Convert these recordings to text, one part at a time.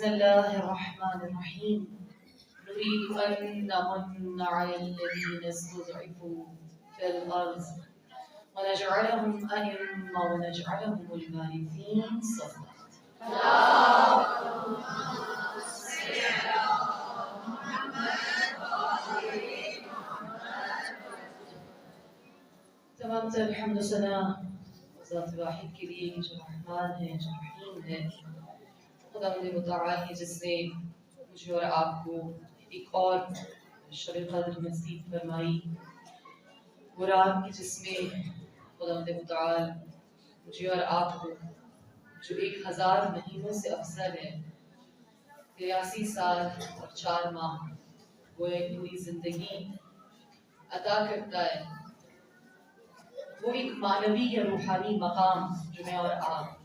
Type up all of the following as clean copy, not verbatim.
بسم الله الرحمن الرحيم نريد أن نمن على الذين استضعفوا في الأرض ونجعلهم أئمة ونجعلهم الوارثين صدق. تمام تر الحمد سنا ذات واحد کے لیے جو رحمان ہے جو رحیم ہے، خدا متعال ہے جس نے مجھے اور آپ کو ایک اور شب قدر نصیب فرمائی، وہ رات کی جس میں خدا متعال مجھے اور آپ کو جو 1000 مہینوں سے افضل ہے، 83 سال اور 4 ماہ، وہ ایک پوری زندگی عطا کرتا ہے۔ وہ ایک معنوی یا روحانی مقام جو میں اور آپ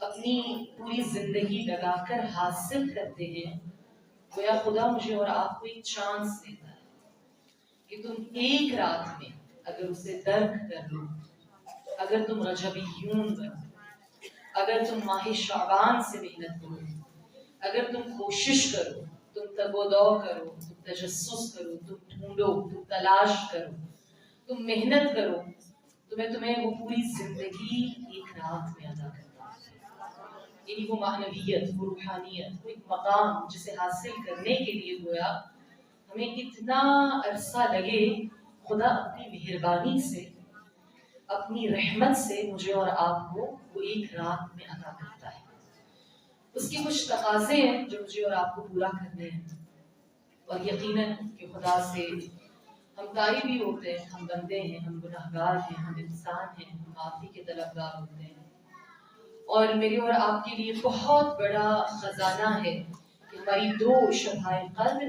اپنی پوری زندگی لگا کر حاصل کرتے ہیں، گویا خدا مجھے اور آپ کو ایک چانس دیتا ہے کہ تم ایک رات میں اگر اسے درک کر لو، اگر تم رجبیون بنو، اگر تم ماہ شعبان سے محنت کرو، اگر تم کوشش کرو، تم تگ و دو کرو، تم تجسس کرو، تم ڈھونڈو، تم تلاش کرو، تم محنت کرو، تمہیں وہ پوری زندگی ایک رات میں ادا کرتا ہے۔ یعنی وہ معنویت، وہ روحانیت، وہ ایک مقام جسے حاصل کرنے کے لیے گویا ہمیں اتنا عرصہ لگے، خدا اپنی مہربانی سے، اپنی رحمت سے مجھے اور آپ کو وہ ایک رات میں عطا کرتا ہے۔ اس کے کچھ تقاضے ہیں جو مجھے اور آپ کو پورا کرنے ہیں، اور یقیناً کہ خدا سے ہم طالب بھی ہوتے ہیں، ہم بندے ہیں، ہم گناہگار ہیں، ہم انسان ہیں، ہم معافی کے طلبگار ہوتے ہیں، اور میرے اور آپ کے لیے بہت بڑا خزانہ ہے کہ ہماری 2 شبۂ قدر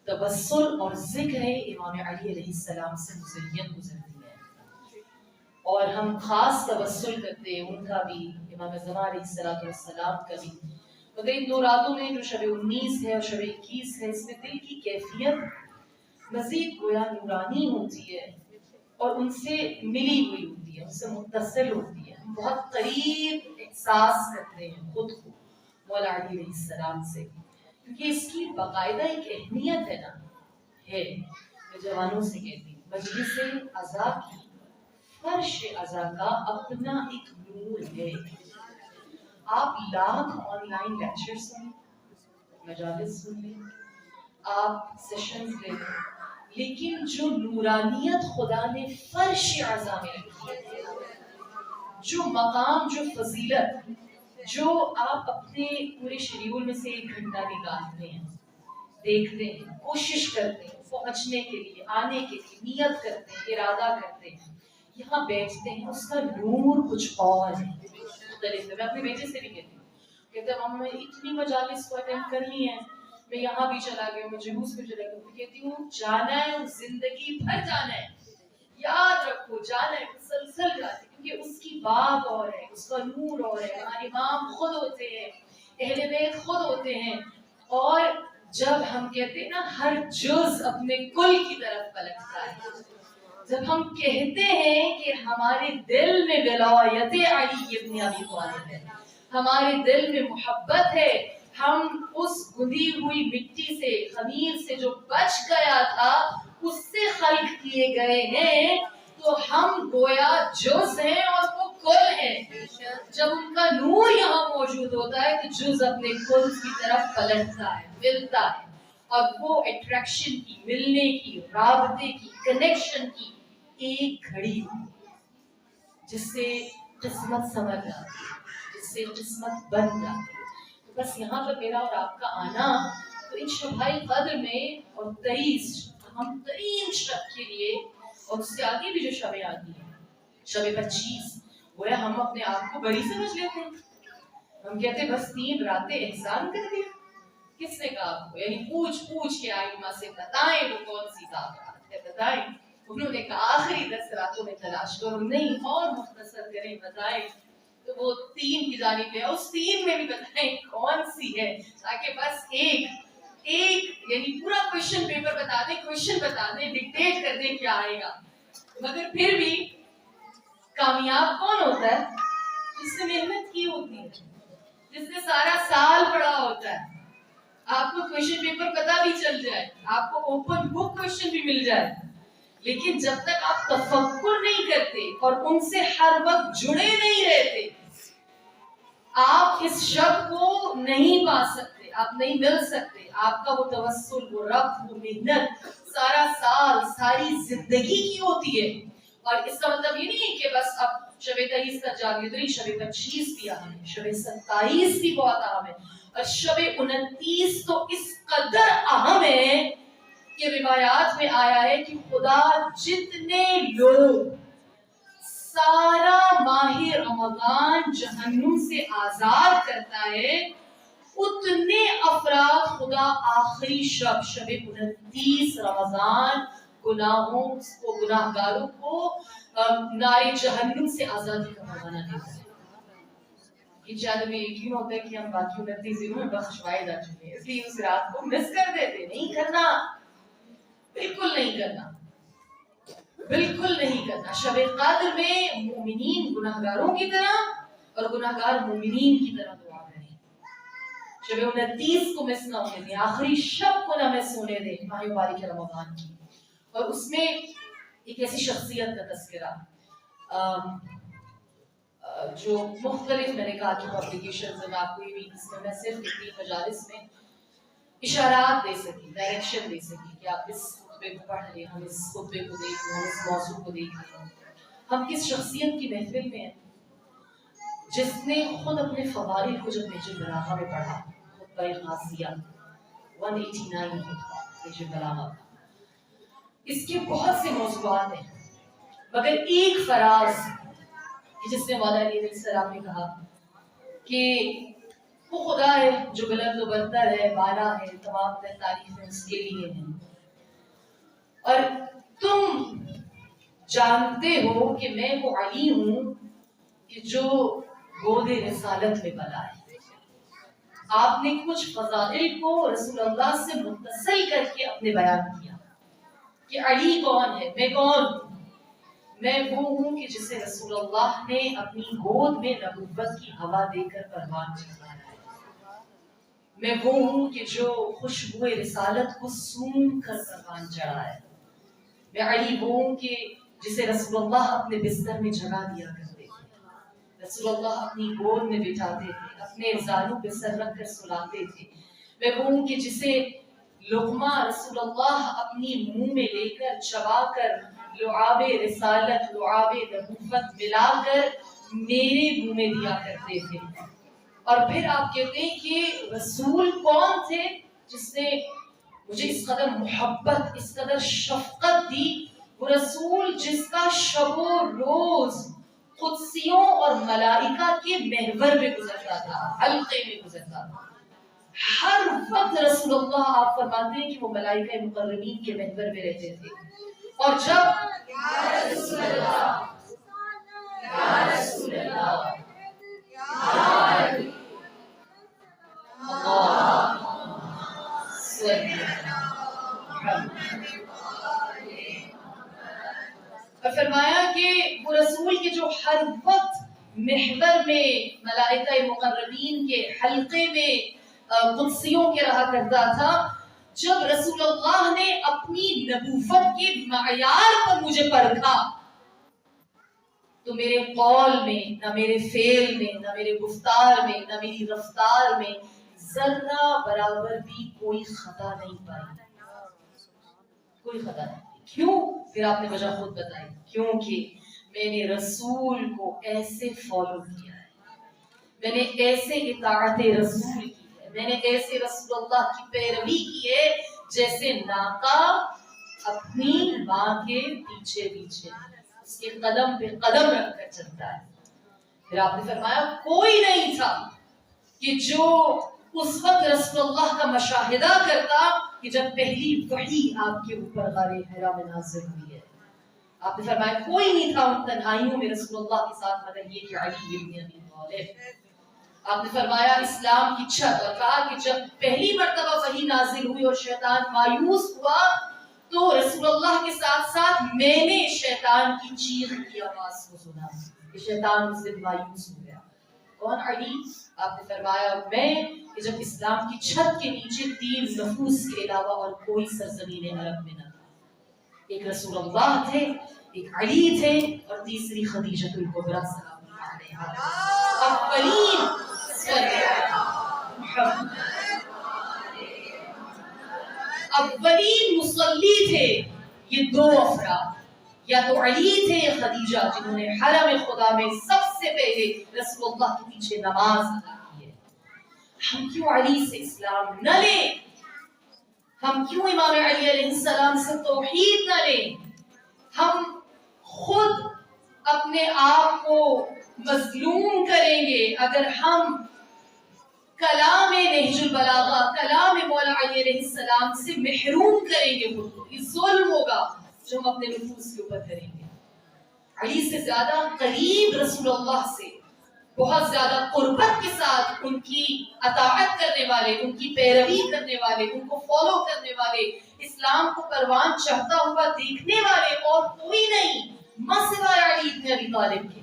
تبسل اور ذکر امام علی علیہ السلام سے مزین گزرتی ہے، اور ہم خاص تبسل کرتے ہیں ان کا بھی، امام زمان علیہ السلام کا بھی، مگر ان 2 راتوں میں جو شب 19 ہے اور شب 21 ہے، اس میں دل کی کیفیت مزید گویا نورانی ہوتی ہے اور ان سے ملی ہوئی ہوتی ہے، ان سے متصل ہوتی ہے، ہم بہت قریب احساس کرتے ہیں خود کو مولا علی علیہ السلام سے، کیونکہ اس کی باقاعدہ ایک اہمیت ہے نا، ہے۔ میں جوانوں سے کہتی ہوں، مجلس عزا کی، فرش عزا کا اپنا ایک نور ہے۔ آپ لاکھ آن لائن لیکچر سنیں، مجالس سن لیں، آپ سیشنز لیں، لیکن جو نورانیت خدا نے فرش عزا میں رکھی ہے، جو مقام، جو فضیلت، جو آپ اپنے پورے شیڈیول میں سے 1 گھنٹہ نکالتے ہیں، دیکھتے ہیں، کوشش کرتے ہیں پہنچنے کے لیے، آنے کے لیے نیت کرتے ہیں، ارادہ کرتے ہیں، یہاں بیٹھتے ہیں، اس کا نور کچھ اور ہے، مختلف ہے۔ میں اپنے بیٹے سے بھی کہتی ہوں، کہتے ہیں ہم نے اتنی مجالس کو اٹینڈ کرنی ہے، میں یہاں بھی چلا گیا ہوں، میں جلوس میں چلا گیا ہوں، کہتی ہوں جانا ہے، زندگی بھر جانا ہے، یاد رکھو جانا ہے، مسلسل جانا ہے، کیونکہ اس کی بات اور ہے، اس کا نور اور ہے۔ ہمارے امام خود ہوتے ہیں، اہل بیت خود ہوتے ہیں، اور جب ہم کہتے ہیں نا ہر جز اپنے کل کی طرف پلٹتا ہے، جب ہم کہتے ہیں کہ ہمارے دل میں ولایت علی ابن ابی طالب ہے، ہمارے دل میں محبت ہے، ہم اس گندی ہوئی مٹی سے، خمیر سے جو بچ گیا تھا، اس سے خلق کیے گئے ہیں، تو ہم گویا جز ہیں اور وہ کل ہے۔ جب ان کا نور یہاں موجود ہوتا ہے تو جز اپنے کل کی طرف پلٹتا ہے، ملتا ہے، اور وہ اٹریکشن کی، ملنے کی، رابطے کی، کنیکشن کی ایک گھڑی جس سے قسمت سمجھ جاتی ہے، جس سے قسمت بن جاتی ہے۔ بس یہاں پر میرا اور آپ کا آنا تو ان شبۂ قدر میں، اور 23 اہم ترین شب کے لیے، اور اس سے آگے بھی جو شبیں آتی ہیں، شب 25، وہ ہم اپنے آپ کو بڑی سمجھ لیتے ہیں، ہم کہتے ہیں بس 3 راتیں احسان کر دیا۔ کس نے کہا آپ کو؟ یعنی پوچھ کے آئمہ سے بتائیں وہ کون سی رات ہے، بتائیں۔ انہوں نے کہا آخری 10 راتوں میں تلاش کرو، نہیں اور مختصر کریں، بتائیں، تو وہ 3 کی جانب ہے، اس 3 میں بھی بتائیں کون سی ہے، تاکہ بس ایک یعنی پورا کوئسچن پیپر بتا دیں، کوئسچن بتا دیں، ڈکٹیٹ کر دیں کیا آئے گا۔ مگر پھر بھی کامیاب کون ہوتا ہے؟ جس نے محنت کی ہوتی ہے، جس نے سارا سال پڑھا ہوتا ہے، آپ کو کویشچن پیپر پتہ بھی چل جائے, آپ کو اوپن بک کویشچن بھی مل جائے, لیکن جب تک آپ تفکر نہیں کرتے اور ان سے ہر وقت جڑے نہیں رہتے, آپ اس شب کو نہیں پا سکتے, آپ نہیں مل سکتے. آپ کا وہ توسل, وہ رب, وہ محنت سارا سال, ساری زندگی کی ہوتی ہے. اور اس کا مطلب یہ نہیں ہے کہ بس اب شب 23 کا جاگیدری, شب 25 بھی اہم ہے, شب 27 بھی بہت اہم ہے, اور شب 29 تو اس قدر اہم ہے کہ روایات میں آیا ہے کہ خدا جتنے لوگ سارا ماہ رمضان جہنم سے آزاد کرتا ہے, اتنے افراد خدا آخری شب, شب 29 رمضان گناہوں کو, گناہ گاروں کو نار جہنم سے آزادی کا پیغام دیتا ہے. یہ شاید ہمیں یقین ہوتا ہے کہ ہم باقی 29 دنوں میں بخشوائے جا چکے ہیں, اس لیے اس رات کو مس کر دیتے. نہیں کرنا, بالکل نہیں کرنا, بالکل نہیں کرنا. شب قدر میں مومنین گناہگاروں کی طرح اور گناہگار مومنین کی طرح دعا کریں. شب 29 کو مس نہ ہونے دیں, آخری شب کو نہ مس ہونے دیں ماہ مبارک رمضان کی. اور اس میں ایک ایسی شخصیت کا تذکرہ جو مختلف, میں نے کہا کہ پبلیکیشنز میں آپ کو یہ بھی, اس میں صرف اتنی مجالس میں اشارات دے سکی, ڈائریکشن دے سکی کہ آپ اس خطبے کو پڑھ لیں, ہم اس خطبے کو دیکھ لیں, ہم اس موضوع کو دیکھ لیں. ہم کس شخصیت کی محفل میں ہیں جس نے خود اپنے فوائد کو جب نیچے بلاغہ میں پڑھا, خطبہ غازیہ 189 خطبہ نیچے بلاغہ, اس کے بہت سے موضوعات ہیں, مگر ایک فراز جس نے مولا علی علیہ السلام نے کہا کہ وہ خدا ہے جو بلند و برتر ہے, بالا ہے, تمام تعریفیں اس کے لیے ہیں, اور تم جانتے ہو کہ میں وہ علی ہوں کہ جو گود رسالت میں پلا ہے. آپ نے کچھ فضائل کو رسول اللہ سے متصل کر کے اپنے بیان کیا کہ علی کون ہے, میں کون ہوں. میں وہ ہوں کہ جسے رسول اللہ نے اپنی گود میں نبوت کی ہوا دے کر پروان چڑھایا ہے. میں وہ ہوں کہ جو خوشبو رسالت کو سونگھ کر پروان چڑھا ہے. میں علی وہ ہوں کہ جسے رسول اللہ اپنے بستر میں جگہ دیا کرتے تھے, رسول اللہ اپنی گود میں بٹھاتے تھے, اپنے زانوں پہ سر رکھ کر سلاتے تھے. میں وہ ہوں کہ جسے لقمہ رسول اللہ اپنی منہ میں لے کر چبا کر لعاب رسالت, لعاب نبوت ملا کر میرے منہ میں دیا کرتے تھے. اور پھر آپ کہتے ہیں کہ رسول کون تھے جس نے مجھے اس قدر محبت, اس قدر شفقت دی. وہ رسول جس کا شب و روز قدسیوں اور ملائکہ کے محور میں گزرتا تھا, حلقے میں گزرتا تھا. ہر وقت رسول اللہ, آپ فرماتے ہیں کہ وہ ملائکہ مقربین کے محور میں رہتے تھے. اور جب یا رسول اللہ, یا رسول اللہ, یا علی, اور فرمایا کہ وہ رسول کے جو ہر وقت محور میں ملائکہ مقربین کے حلقے میں قدسیوں کے رہا کرتا تھا, جب رسول اللہ نے اپنی نبوت کے معیار پر مجھے پرکھا تو میرے قول میں, نہ میرے فعل میں, نہ میرے گفتار میں, نہ میری رفتار میں ذرہ برابر بھی کوئی خطا نہیں پائی, کوئی خطا نہیں. کیوں؟ پھر آپ نے وجہ خود بتائی, کیونکہ میں نے رسول کو ایسے فالو کیا ہے, میں نے ایسے اطاعت رسول کی ہے, میں نے ایسے رسول اللہ کی پیروی کی ہے جیسے ناقہ اپنی ماں کے پیچھے پیچھے اس کے قدم پہ قدم رکھ کر چلتا ہے. پھر آپ نے فرمایا کوئی نہیں تھا کہ جو اس وقت رسول اللہ کا مشاہدہ کرتا کہ جب پہلی وحی آپ کے اوپر غار حرا میں نازل ہوئی ہے. آپ نے فرمایا کوئی نہیں تھا ان تنہائیوں میں رسول اللہ کے ساتھ مگر یہ کہ علی ابن ابی طالب. آپ نے فرمایا اسلام کی چھت, اور کہا کہ جب پہلی مرتبہ وحی نازل ہوئی اور شیطان مایوس ہوا تو رسول اللہ کے ساتھ ساتھ میں نے شیطان کی چیخ کی آواز کو سنا کہ شیطان اس دن مایوس ہو گیا. کون؟ علی. آپ نے فرمایا میں کہ جب اسلام کی چھت کے نیچے 3 نفوس کے علاوہ اور کوئی سرزمین عرب میں نہ تھا، ایک رسول اللہ تھے، ایک علی تھے، اور تیسری خدیجہ الکبریٰ سلام اللہ علیہا، اولین اولین مصلی تھے یہ 2 افراد، یا تو علی تھے یا خدیجہ، جنہوں نے حرم خدا میں سب سے پہلے رسول اللہ کے پیچھے نماز ادا کی ہے۔ ہم کیوں علی سے اسلام نہ لیں؟ ہم کیوں امام علی علیہ السلام سے توحید نہ لیں؟ ہم خود اپنے آپ کو مظلوم کریں گے اگر ہم کلام نہج البلاغہ، کلام مولا علی علیہ السلام سے محروم کریں گے خود کو۔ یہ ظلم ہوگا جو ہم اپنے نفوس کے اوپر کریں گے۔ علی سے زیادہ قریب رسول اللہ سے، بہت زیادہ قربت کے ساتھ ان کی اطاعت کرنے والے، ان کی پیروی کرنے والے، ان کو فالو کرنے والے، اسلام کو پروان چڑھتا ہوا دیکھنے والے اور کوئی نہیں ماں سوائے علی بن ابی طالب کے۔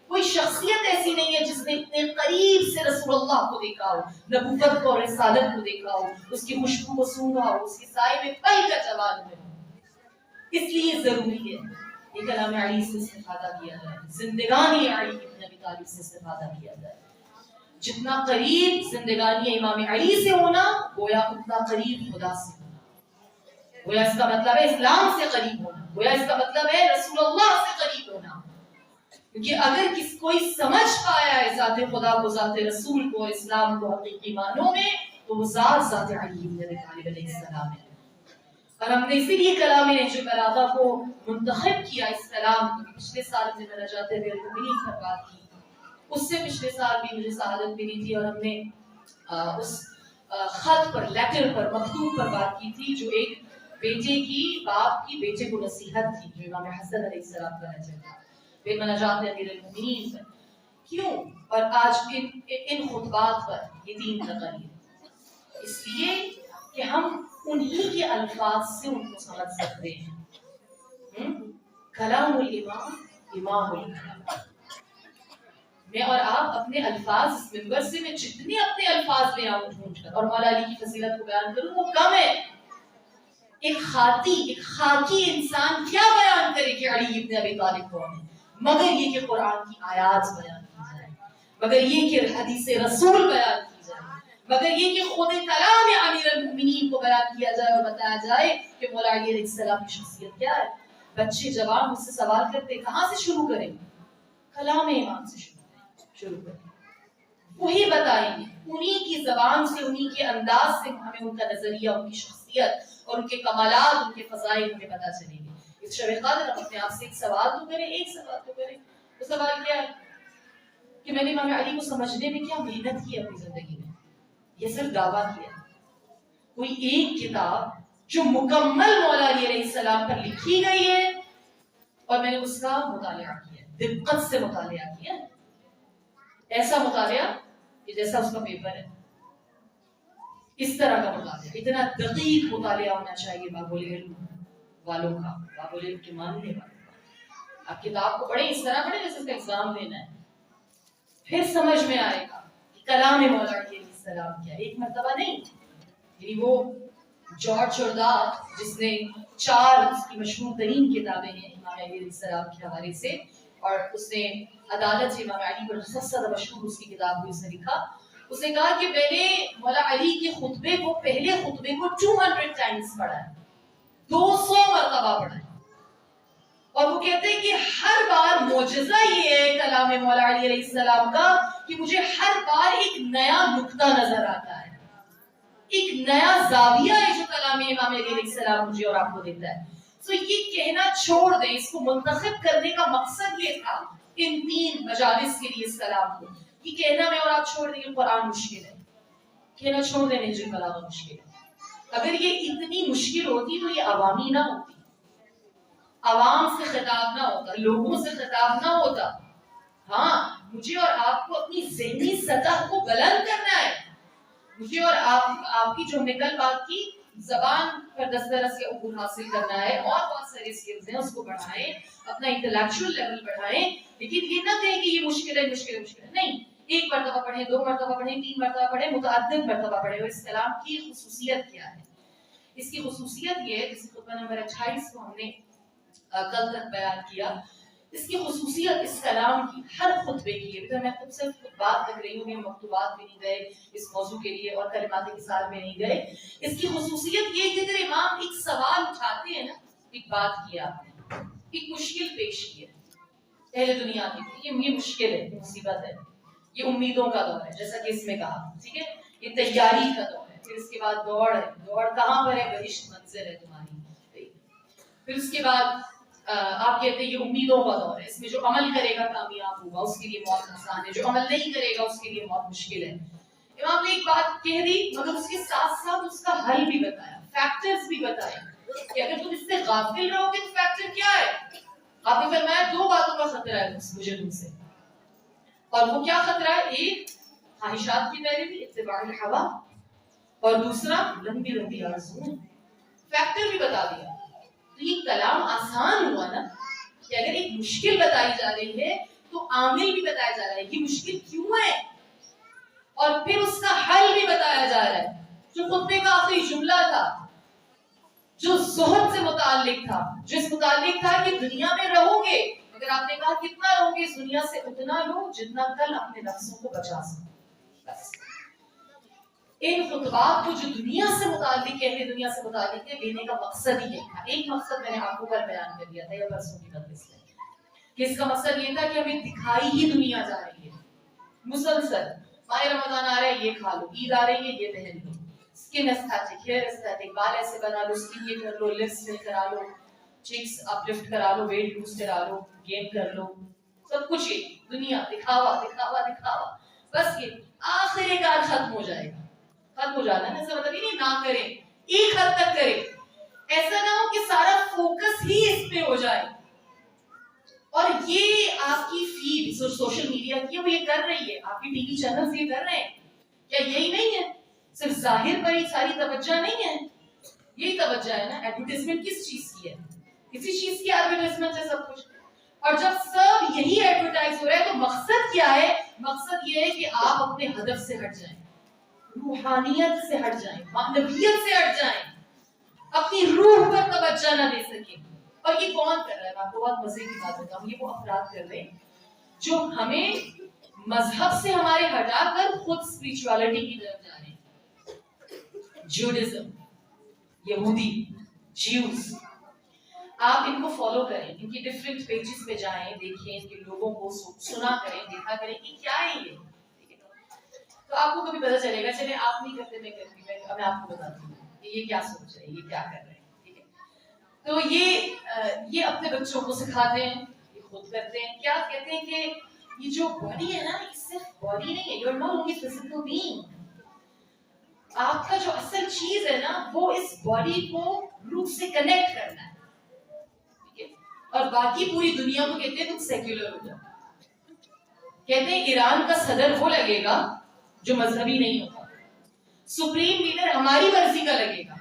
کوئی شخصیت ایسی نہیں ہے جس نے اتنے قریب سے رسول اللہ کو دیکھا ہو، نبوت کو اور رسالت کو دیکھا ہو، اس کی خوشبو کو سونگا ہو، اس کے سائے میں پل کا جوان ہو۔ اس لیے ضروری ہے کہ کلام علی سے استفادہ کیا جائے، زندگانی علی بن ابی طالب سے استفادہ کیا جائے۔ جتنا قریب زندگانی امام علی سے ہونا، گویا اتنا قریب خدا سے ہونا۔ گویا اس کا مطلب ہے اسلام سے قریب ہونا، گویا اس کا مطلب ہے رسول اللہ سے قریب ہونا۔ کیونکہ اگر کوئی سمجھ پایا ہے ذات خدا کو، ذات رسول کو، اسلام کو حقیقی معنوں میں، تو وہ ذات علی بن ابی طالب علیہ السلام ہے۔ اور ہم نے اسی لیے کلام نہج البلاغہ کو منتخب کیا اس کلام کو۔ پچھلے سال میں مناجات امیر المؤمنین پر بات کی، اس سے پچھلے سال بھی مجھے سعادت ملی تھی، اور ہم نے اس خط پر، لیٹر پر، مکتوب پر بات کی تھی جو ایک بیٹے کی باپ کی بیٹے کو نصیحت تھی، جو امام حسن علیہ السلام کا نظر تھا۔ پھر مناجات امیر المؤمنین پر کیوں، اور آج ان خطبات پر یہ 3 تقریر، اس لیے کہ ہم انہی کے الفاظ سے ان کو سمجھ سکتے ہیں۔ کلام الامام امام الکلام۔ میں اور آپ اپنے الفاظ اس منبر سے، میں جتنے اپنے الفاظ لے آؤں ڈھونڈ کر اور مولا علی کی فضیلت کو بیان کروں وہ کم ہے۔ ایک خاکی انسان کیا بیان کرے کہ علی ابن ابی طالب کون ہے، مگر یہ کہ قرآن کی آیات بیان کی جائے، مگر یہ کہ حدیث رسول بیان کی جائے، مگر یہ کہ خود کلام امیر المؤمنین کو بیان کیا جائے اور بتایا جائے کہ مولا علی علیہ السلام کی شخصیت کیا ہے۔ بچے جوان مجھ سے سوال کرتے کہاں سے شروع کریں؟ کلام امام سے شروع کریں، وہی بتائیں گے، انہی کی زبان سے، انہی کے انداز سے ہمیں ان کا نظریہ، ان کی شخصیت اور ان کے کمالات، ان کے فضائل ہمیں پتہ چلیں گے۔ اس شب قدر ہم اپنے آپ سے ایک سوال تو کریں، وہ سوال کیا ہے کہ میں نے امام علی کو سمجھنے میں کیا محنت کی اپنی زندگی میں؟ یہ صرف دعویٰ کیا، کوئی ایک کتاب جو مکمل مولا علی علیہ السلام پر لکھی گئی ہے اور میں نے اس کا مطالعہ کیا، دقت سے مطالعہ کیا، ایسا مطالعہ کہ جیسا اس کا پیپر ہے، اس طرح کا مطالعہ، اتنا دقیق مطالعہ ہونا چاہیے باب العلم والوں کا، باب العلم کے ماننے والوں کا۔ آپ کتاب کو پڑھیں، اس طرح پڑھیں جیسے اس کا ایگزام دینا ہے، پھر سمجھ میں آئے گا کہ کلام مولا علیہ السلام کیا ہے۔ ایک مرتبہ نہیں، یعنی وہ جارج شرداق جس نے 4 اس کی مشہور ترین کتابیں ہیں امام علی علیہ السلام کے حوالے سے، اور اس نے عدالت امام علی پر سب سے زیادہ مشہور اس کی کتاب کو اس نے لکھا۔ اس نے کہا کہ میں نے مولا علی کے خطبے کو، پہلے خطبے کو 200 ٹائمز پڑھا ہے، 200 مرتبہ پڑھا ہے، اور وہ کہتے ہیں کہ ہر بار معجزہ یہ ہے کلام مولا علی علیہ السلام کا کہ مجھے ہر بار ایک نیا نقطہ نظر آتا ہے، ایک نیا زاویہ ہے جو کلام امام علی علیہ السلام مجھے اور آپ کو دیتا ہے۔ تو یہ کہنا چھوڑ دیں، اس کو منتخب کرنے کا مقصد یہ تھا ان 3 مجالس کے لیے اس کلام کو، یہ کہنا میں اور آپ چھوڑ دیں کہ قرآن مشکل ہے، کہنا چھوڑ دیں نہج البلاغہ مشکل ہے۔ اگر یہ اتنی مشکل ہوتی تو یہ عوامی نہ ہوتی، عوام سے خطاب نہ ہوتا، لوگوں سے خطاب نہ ہوتا۔ ہاں، مجھے اور آپ کو اپنی ذہنی سطح کو بلند کرنا ہے، مجھے اور آپ کی جو نکل بات کی زبان پر دسترس یا عبور حاصل کرنا ہے، اور بہت سارے سکلز ہیں اس کو بڑھائیں، اپنا انٹلیکچوئل لیول بڑھائیں، لیکن یہ نہ کہیں کہ یہ مشکل ہے نہیں، ایک مرتبہ پڑھیں، 2 مرتبہ پڑھیں، 3 مرتبہ پڑھیں، متعدد مرتبہ پڑھیں. اور اس کلام کی خصوصیت کیا ہے؟ اس کی خصوصیت یہ ہے، جس خطبہ نمبر 28 کو ہم نے کل تک بیان کیا. اس کی خصوصیت اس کلام کی ہر خطبے کی ہے. میں خود صرف خطبات لکھ رہی ہوں، مکتوبات بھی نہیں گئے اس موضوع کے لیے اور کلمات کثار میں نہیں گئے. اس کی خصوصیت یہ کہ اگر امام ایک سوال اٹھاتے ہیں نا، ایک بات کی آپ نے، ایک مشکل پیش کی ہے اہل دنیا کی، یہ مشکل ہے، یہ مصیبت ہے، یہ امیدوں کا دور ہے جیسا کہ اس میں کہا، ٹھیک ہے، یہ تیاری کا دور ہے. پھر اس کے بعد دوڑ ہے، دوڑ کہاں پر ہے؟ بہشت منزل ہے تمہاری. پھر اس کے بعد آپ کہتے ہیں یہ امیدوں کا دور ہے، اس میں جو عمل کرے گا کامیاب ہوگا، اس کے لیے موت آسان ہے، جو عمل نہیں کرے گا اس کے لیے موت مشکل ہے. امام نے ایک بات کہہ دی مگر اس کے ساتھ ساتھ اس کا حل بھی بتایا، فیکٹرز بھی بتائے کہ اگر تم اس سے غافل رہو گے تو فیکٹر کیا ہے. آپ نے فرمایا 2 باتوں کا خطرہ ہے مجھے تم سے، اور وہ کیا خطرہ ہے؟ ایک خواہشات کی پیروی، اتباع الہوا، اور دوسرا لمبی لمبی آرزویں. فیکٹر بھی بتا دیا. تو یہ کلام آسان ہوا نا کہ اگر ایک مشکل بتائی جا رہی ہے تو عامل بھی بتایا جا رہا ہے یہ مشکل کیوں ہے، اور پھر اس کا حل بھی بتایا جا رہا ہے. جو خطبے کا آخری جملہ تھا، جو زہد سے متعلق تھا، جو اس متعلق تھا کہ دنیا میں رہو گے، اگر آپ نے کہا کتنا رہو گے اس دنیا سے، اتنا لو جتنا کل اپنے نفسوں کو بچا سکو. بس ان خطبات کو جو دنیا سے متعلق ہے، دنیا سے متعلق ہے، دینے کا مقصد ہی تھا. ایک مقصد میں نے آپ کو کل بیان کر دیا تھا یا پرسوں کی مجلس میں، کہ اس کا مقصد یہ تھا کہ ہمیں دکھائی ہی دنیا جا رہی ہے مسلسل. ماہ رمضان آ رہا ہے یہ کھا لو، عید آ رہی ہے یہ پہن لو، اسکن ایستھیٹک، ہیئر ایستھیٹک، بال ایسے بنا لو، اسکن یہ کر لو، لپس فل کرا لو، چیکس اپ لفٹ کرا لو، ویٹ لوز کرا لو، گین کر لو، سب کچھ یہ دنیا دکھاوا دکھاوا دکھاوا. بس یہ آخر کار ختم ہو جائے گا. ختم ہو جانا ہے، ایسا مطلب نہیں نہ کریں، ایک حد تک کریں. ایسا نہ ہو کہ سارا فوکس ہی اس پہ ہو جائے. اور یہ آپ کی فیڈ سوشل میڈیا کی وہ یہ کر رہی ہے، آپ کی ٹی وی چینلز یہ کر رہے ہیں. کیا یہی نہیں ہے؟ صرف ظاہر پر ہی ساری توجہ نہیں ہے، یہی توجہ ہے نا. ایڈورٹائزمنٹ کس چیز کی ہے؟ کسی چیز کی ایڈورٹائزمنٹ ہے سب کچھ. اور جب سب یہی ایڈورٹائز ہو رہا ہے تو مقصد کیا ہے؟ مقصد یہ ہے کہ آپ اپنے ہدف سے ہٹ جائیں، روحانیت سے ہٹ جائیں، معنویت سے ہٹ جائیں، اپنی روح پر توجہ نہ دے سکیں. اور یہ کون کر رہا ہے؟ میں آپ کو بہت مزے کی بات بتاؤں. یہ وہ افراد کر رہے ہیں جو ہمیں مذہب سے ہمارے ہٹا کر خود اسپرچوالٹی کی طرف جا رہے ہیں. جوڈزم، یہودی، جیوز، آپ ان کو فالو کریں، ان کی ڈفرینٹ پیجز پہ جائیں، دیکھیں ان کے لوگوں کو سنا کریں، دیکھا کریں کہ کیا ہے یہ. تو آپ کو کبھی پتہ چلے گا. چلے آپ نہیں کرتے میں کرتی، میں آپ کو بتاتی ہوں کہ یہ کیا سوچ رہے ہیں، یہ کیا کر رہے ہیں. ٹھیک ہے، تو یہ اپنے بچوں کو سکھاتے ہیں، یہ خود کرتے ہیں. کیا کہتے ہیں کہ یہ جو باڈی ہے نا، یہ صرف باڈی نہیں ہے. You are not only physical being. آپ کا جو اصل چیز ہے نا وہ اس باڈی کو روح سے کنیکٹ کرنا ہے. ٹھیک ہے، اور باقی پوری دنیا کو کہتے ہیں تم سیکولر ہو جاؤ. کہتے ہیں ایران کا صدر وہ لگے گا جو مذہبی نہیں ہوگا. سپریم لیڈر ہماری مرضی کا لگے گا،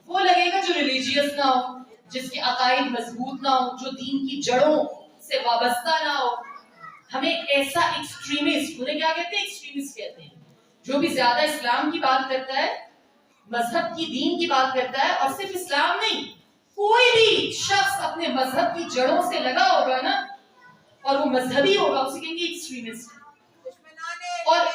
وہ لگے گا جو ریلیجیس نہ ہو، جس کے عقائد مضبوط نہ ہو، جو دین کی جڑوں سے وابستہ نہ ہو. ہمیں ایسا ایکسٹریمسٹ، انہیں کیا کہتے ہیں؟ ایکسٹریمسٹ کہتے ہیں. جو بھی زیادہ اسلام کی بات کرتا ہے، مذہب کی، دین کی بات کرتا ہے، اور صرف اسلام نہیں، کوئی بھی شخص اپنے مذہب کی جڑوں سے لگا ہوگا نا اور وہ مذہبی ہوگا، اسے کہیں گے ایکسٹریمسٹ. اور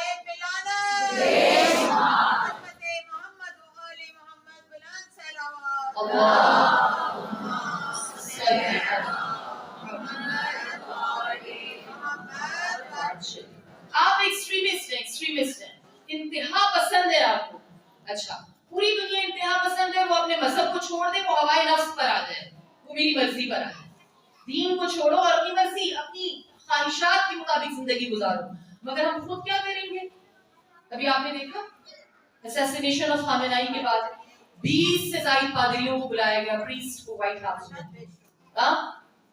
آپ ایکسٹریمسٹ ہیں، انتہا پسند ہے آپ کو. اچھا، پوری دنیا انتہا پسند ہے، وہ اپنے مذہب کو چھوڑ دے، وہ ہوائے نفس پر آ جائے، وہ میری مرضی پر آ جائے. دین کو چھوڑو اور اپنی مرضی، اپنی خواہشات کے مطابق زندگی گزارو. مگر ہم خود کیا کریں گے؟ ابھی آپ نے دیکھا اسیسینیشن آف خامنہئی کے بعد 20 سے زائد پادریوں کو بلایا گیا، پریسٹ کو، وائٹ ہاؤس میں.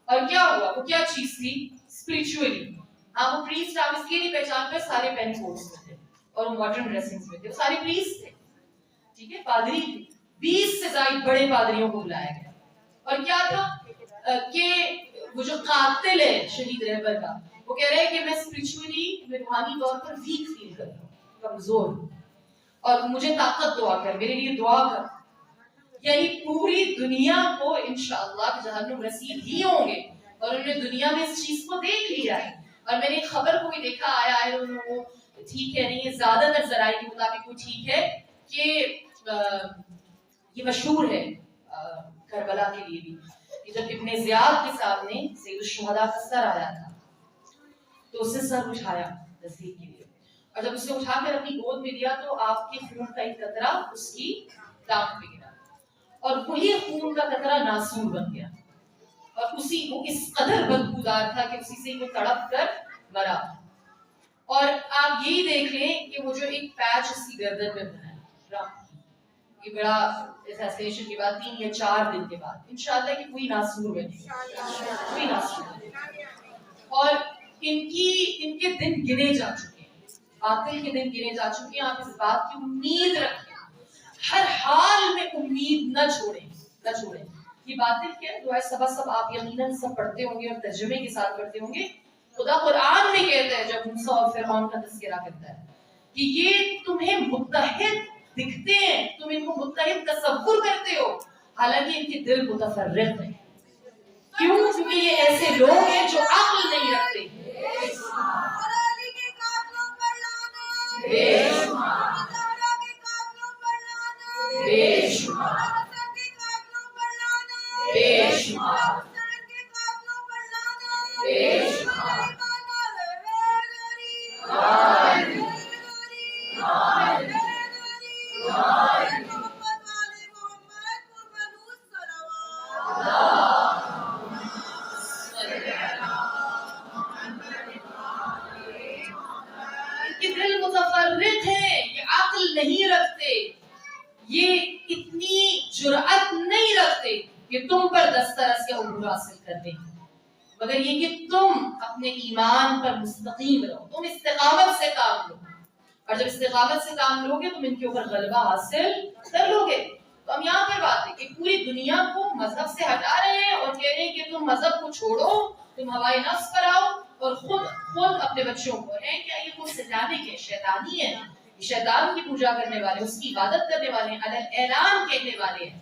اور کیا ہوا؟ وہ کیا چیز تھی؟ اسپرچولی. وہ پریسٹ آپ اس لیے نہیں پہچان پہ، سارے پین کوٹس میں تھے اور وہ ماڈرن ڈریسنگز میں تھے، وہ سارے پریسٹ تھے. ٹھیک ہے، پادری تھے. 20 سے زائد بڑے پادریوں کو بلایا گیا. اور کیا تھا کہ وہ جو قاتل ہے شہید رہبر کا، وہ کہہ رہے ہیں کہ میں اسپرچولی میں روحانی طور پر ویک فیل کرتا ہوں, کمزور ہوں, اور مجھے طاقت دعا کر, میرے لیے دعا کر. یعنی پوری دنیا کو انشاءاللہ جہنم رسید ہی ہوں گے, اور انہوں نے دنیا میں اس چیز کو دیکھ لیا ہے. اور میں نے ایک خبر کو بھی دیکھا, آیا ہے وہ ٹھیک ہے نہیں ہے, زیادہ تر ذرائع کے مطابق وہ ٹھیک ہے کہ یہ مشہور ہے کربلا کے لیے بھی, کہ جب ابن زیاد کے سامنے سید الشہداء کا سر آیا تھا تو اسے سر اٹھایا تصدیق کے لیے, اور جب اسے اٹھا کر اپنی گود میں دیا تو آپ کے خون کا ایک قطرہ اس کی ٹانگ پہ گرا, اور وہی خون کا قطرہ ناسور بن گیا, اور اسی وہ اس قدر بدبودار تھا کہ اسی سے وہ تڑپ کر مرا. اور آپ یہی دیکھ لیں کہ وہ جو ایک پیچ اس کی گردن میں بنا ہے, یہ بڑا اسیسینیشن کے بعد 3 یا 4 دن کے بعد انشاءاللہ کہ کوئی ناسور بنے, کوئی ناسور بنے. اور ان کے دن گنے جا چکے ہیں, باطل کے دن گنے جا چکے ہیں. آپ اس بات کی امید رکھیں, ہر حال میں امید نہ چھوڑیں, نہ چھوڑیں. یہ باطل کیا ہے, دعائے سب آپ یقیناً سب پڑھتے ہوں گے اور ترجمے کے ساتھ پڑھتے ہوں گے. خدا قرآن میں کہتا ہے جب موسیٰ اور فرعون کا تذکرہ کرتا ہے کہ یہ تمہیں متحد دکھتے ہیں, تم ان کو متحد تصور کرتے ہو, حالانکہ ان کے دل متفرق ہیں. کیوں؟ کیونکہ یہ ایسے لوگ ہیں جو عقل نہیں رکھتے. مگر یہ کہ تم اپنے ایمان پر مستقیم رہو, تم استقامت سے کام لو, اور جب استقامت سے کام لوگے تم ان کے اوپر غلبہ حاصل کر لوگے. تو ہم یہاں پر بات ہے کہ پوری دنیا کو مذہب سے ہٹا رہے ہیں اور کہہ رہے ہیں کہ تم مذہب کو چھوڑو, تم ہوائے نفس پر آؤ, اور خود اپنے بچوں کو ہیں کیا یہ خود سٹانک ہے, شیطانی ہے, شیطان کی پوجا کرنے والے, اس کی عبادت کرنے والے ہیں, اعلان کہنے والے ہیں,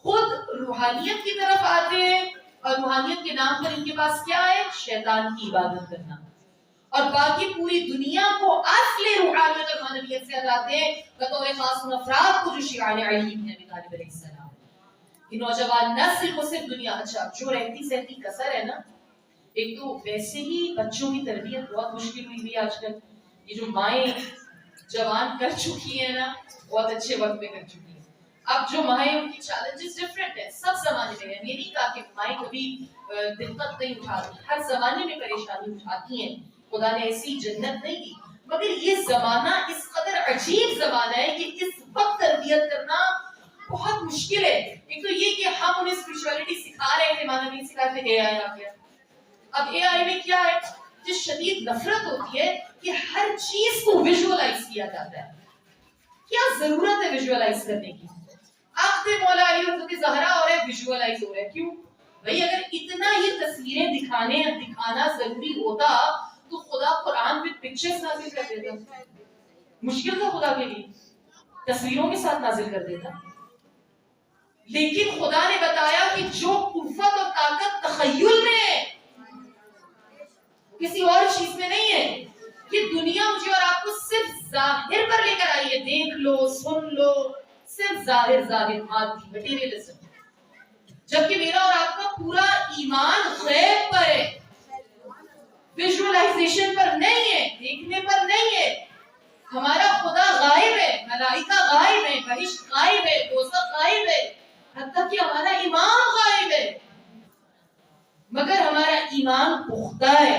خود روحانیت کی طرف آتے ہیں, اور روحانیت کے نام پر ان کے پاس کیا ہے, شیطان کی عبادت کرنا. اور باقی پوری دنیا کو اصل روحانیت اور معنویت سے ہٹاتے ہیں, بطور خاص ان افراد کو جو شیعان علی بن ابی طالب علیہ السلام. یہ نوجوان نسل کو صرف دنیا, اچھا جو رہتی سہتی کسر ہے نا, ایک تو ویسے ہی بچوں کی تربیت بہت مشکل ہوئی ہوئی آج کل. یہ جو مائیں جوان کر چکی ہیں نا, بہت اچھے وقت میں کر چکی ہیں. اب جو مائیں ان کی چیلنجز ڈفرینٹ ہیں, سب زمانے میں ہیں. یہ نہیں کہا کہ مائیں کبھی دقت نہیں اٹھاتی, ہر زمانے میں پریشانی اٹھاتی ہیں, خدا نے ایسی جنت نہیں دی. مگر یہ زمانہ اس قدر عجیب زمانہ ہے کہ اس وقت تربیت کرنا بہت مشکل ہے. ایک تو یہ کہ ہم انہیں اسپرچولیٹی سکھا رہے تھے, مانا نہیں سکھاتے, اے آئی آ گیا. اب اے آئی میں کیا ہے, جس شدید نفرت ہوتی ہے کہ ہر چیز کو ویژولائز کیا جاتا ہے. کیا ضرورت ہے ویژولائز کرنے کی؟ عقد مولا علی حضرت زہرا اور ہے ویژولائز ہو رہا ہے, کیوں بھئی؟ اگر اتنا ہی تصویریں دکھانا ضروری ہوتا تو خدا قرآن میں پکچرز نازل کر دیتا. مشکل تھا خدا کے لیے, تصویروں کے ساتھ نازل کر دیتا. لیکن خدا نے بتایا کہ جو قوت اور طاقت تخیل میں ہے, کسی اور چیز میں نہیں ہے. یہ دنیا مجھے اور آپ کو صرف ظاہر پر لے کر آئی ہے, دیکھ لو, سن لو, صرف ظاہر مادی مٹیریلزم. جبکہ میرا اور آپ کا پورا ایمان غیب پر ہے, ویژولائزیشن پر نہیں ہے, دیکھنے پر نہیں ہے. ہمارا خدا غائب ہے, ملائکہ غائب ہے, بہشت غائب ہے, دوزخ غائب ہے, حتیٰ کہ ہمارا ایمان غائب ہے. مگر ہمارا ایمان پختہ ہے.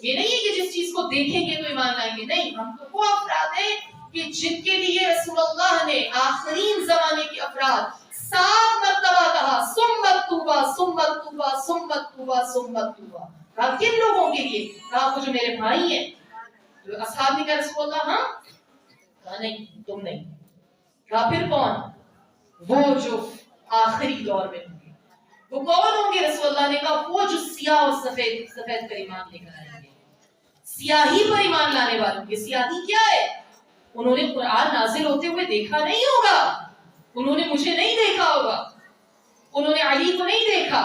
یہ نہیں ہے کہ جس چیز کو دیکھیں گے تو ایمان لائیں گے, نہیں. ہم تو وہ افراد ہیں کہ جن کے لیے رسول اللہ نے آخرین زمانے کے افراد 7 مرتبہ کہا سمت توبہ سمت توبہ سمت توبہ سمت توبہ. کہا کن لوگوں کے لیے؟ کہا وہ جو میرے بھائی ہیں. جو اصحاب نے کہا رسول اللہ ہاں, کہا نہیں تم نہیں. کہا پھر کون؟ وہ جو آخری دور میں ہوں گے. وہ کون ہوں گے؟ رسول اللہ نے کہا وہ جو سیاہ اور سفید پر ایمان لے کر آئیں گے، سیاہی پر ایمان لانے والوں کی۔ سیاہی کیا ہے؟ انہوں نے قرآن نازل ہوتے ہوئے دیکھا نہیں ہوگا، انہوں نے مجھے نہیں دیکھا ہوگا، انہوں نے علی کو نہیں دیکھا،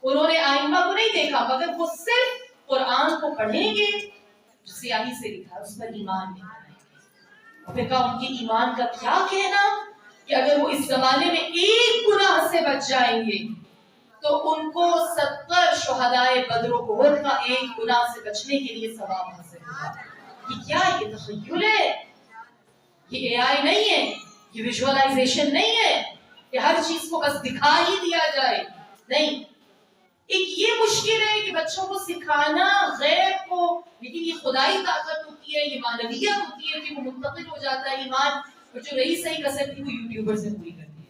انہوں نے آئمہ کو نہیں دیکھا، مگر وہ صرف قرآن کو پڑھیں گے جو سیاہی سے لکھا، اس پر ایمان لے کر آئیں گے۔ اور پھر کہا ان کے ایمان کا کیا کہنا کہ اگر وہ اس زمانے میں ایک گناہ سے بچ جائیں گے تو ان کو 70 شہدائے بدر و احد کا ایک گناہ سے بچنے کے لیے ثواب حاصل ہوگا۔ یہ کیا ہے؟ یہ تخیل ہے، یہ اے آئی نہیں ہے، یہ ویژوائلائزیشن نہیں ہے کہ ہر چیز کو بس دکھا ہی دیا جائے، نہیں۔ ایک یہ مشکل ہے کہ بچوں کو سکھانا غیب کو، لیکن یہ خدائی طاقت ہوتی ہے، یہ معنویت ہوتی ہے کہ وہ منتقل ہو جاتا ہے ایمان، اور جو رہی صحیح کسر تھی وہ یوٹیوبر سے پوری کر دی ہے،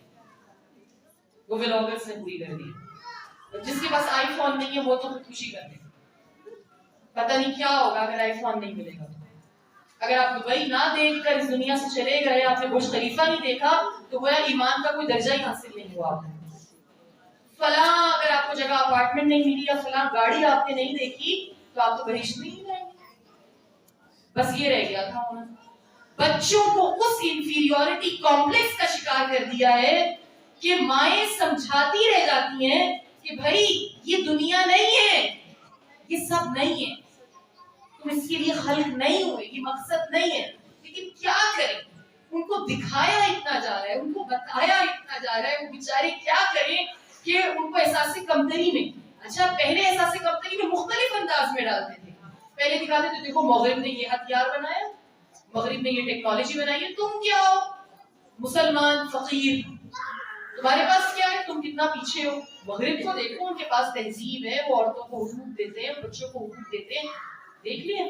وہ ولاگر سے پوری کر دی ہے۔ جس کے پاس آئی فون نہیں ہے وہ تو خودکشی کر دے، پتہ نہیں کیا ہوگا اگر آئی فون نہیں ملے گا۔ اگر آپ دبئی نہ دیکھ کر اس دنیا سے چلے گئے، آپ نے برج خلیفہ نہیں دیکھا تو گویا ایمان کا کوئی درجہ ہی حاصل نہیں ہوا۔ فلاں اگر آپ کو جگہ اپارٹمنٹ نہیں ملی یا فلاں گاڑی آپ نے نہیں دیکھی تو آپ تو بہشت نہیں جائیں گے۔ بس یہ رہ گیا تھا انہوں نے بچوں کو اس انفیریورٹی کمپلیکس کا شکار کر دیا ہے کہ مائیں سمجھاتی رہ جاتی ہیں کہ بھائی یہ دنیا نہیں ہے، یہ سب نہیں ہے، تم اس کے لیے خلق نہیں ہوئے، یہ مقصد نہیں ہے۔ لیکن کیا کریں، ان کو دکھایا اتنا جا رہا ہے، ان کو بتایا اتنا جا رہا ہے، وہ بیچارے کیا کریں کہ ان کو احساس کمتری میں، اچھا پہلے احساس کمتری میں مختلف انداز میں ڈالتے تھے، پہلے دکھاتے تھے دیکھو مغرب نے یہ ہتھیار بنایا، مغرب نے یہ ٹیکنالوجی بنائی ہے، تم کیا ہو مسلمان فقیر، تمہارے پاس کیا ہے، تم کتنا پیچھے ہو۔ مغرب کو دیکھو، ان کے پاس تہذیب ہے، وہ عورتوں کو حقوق دیتے ہیں، بچوں کو حقوق دیتے ہیں۔ دیکھ لیا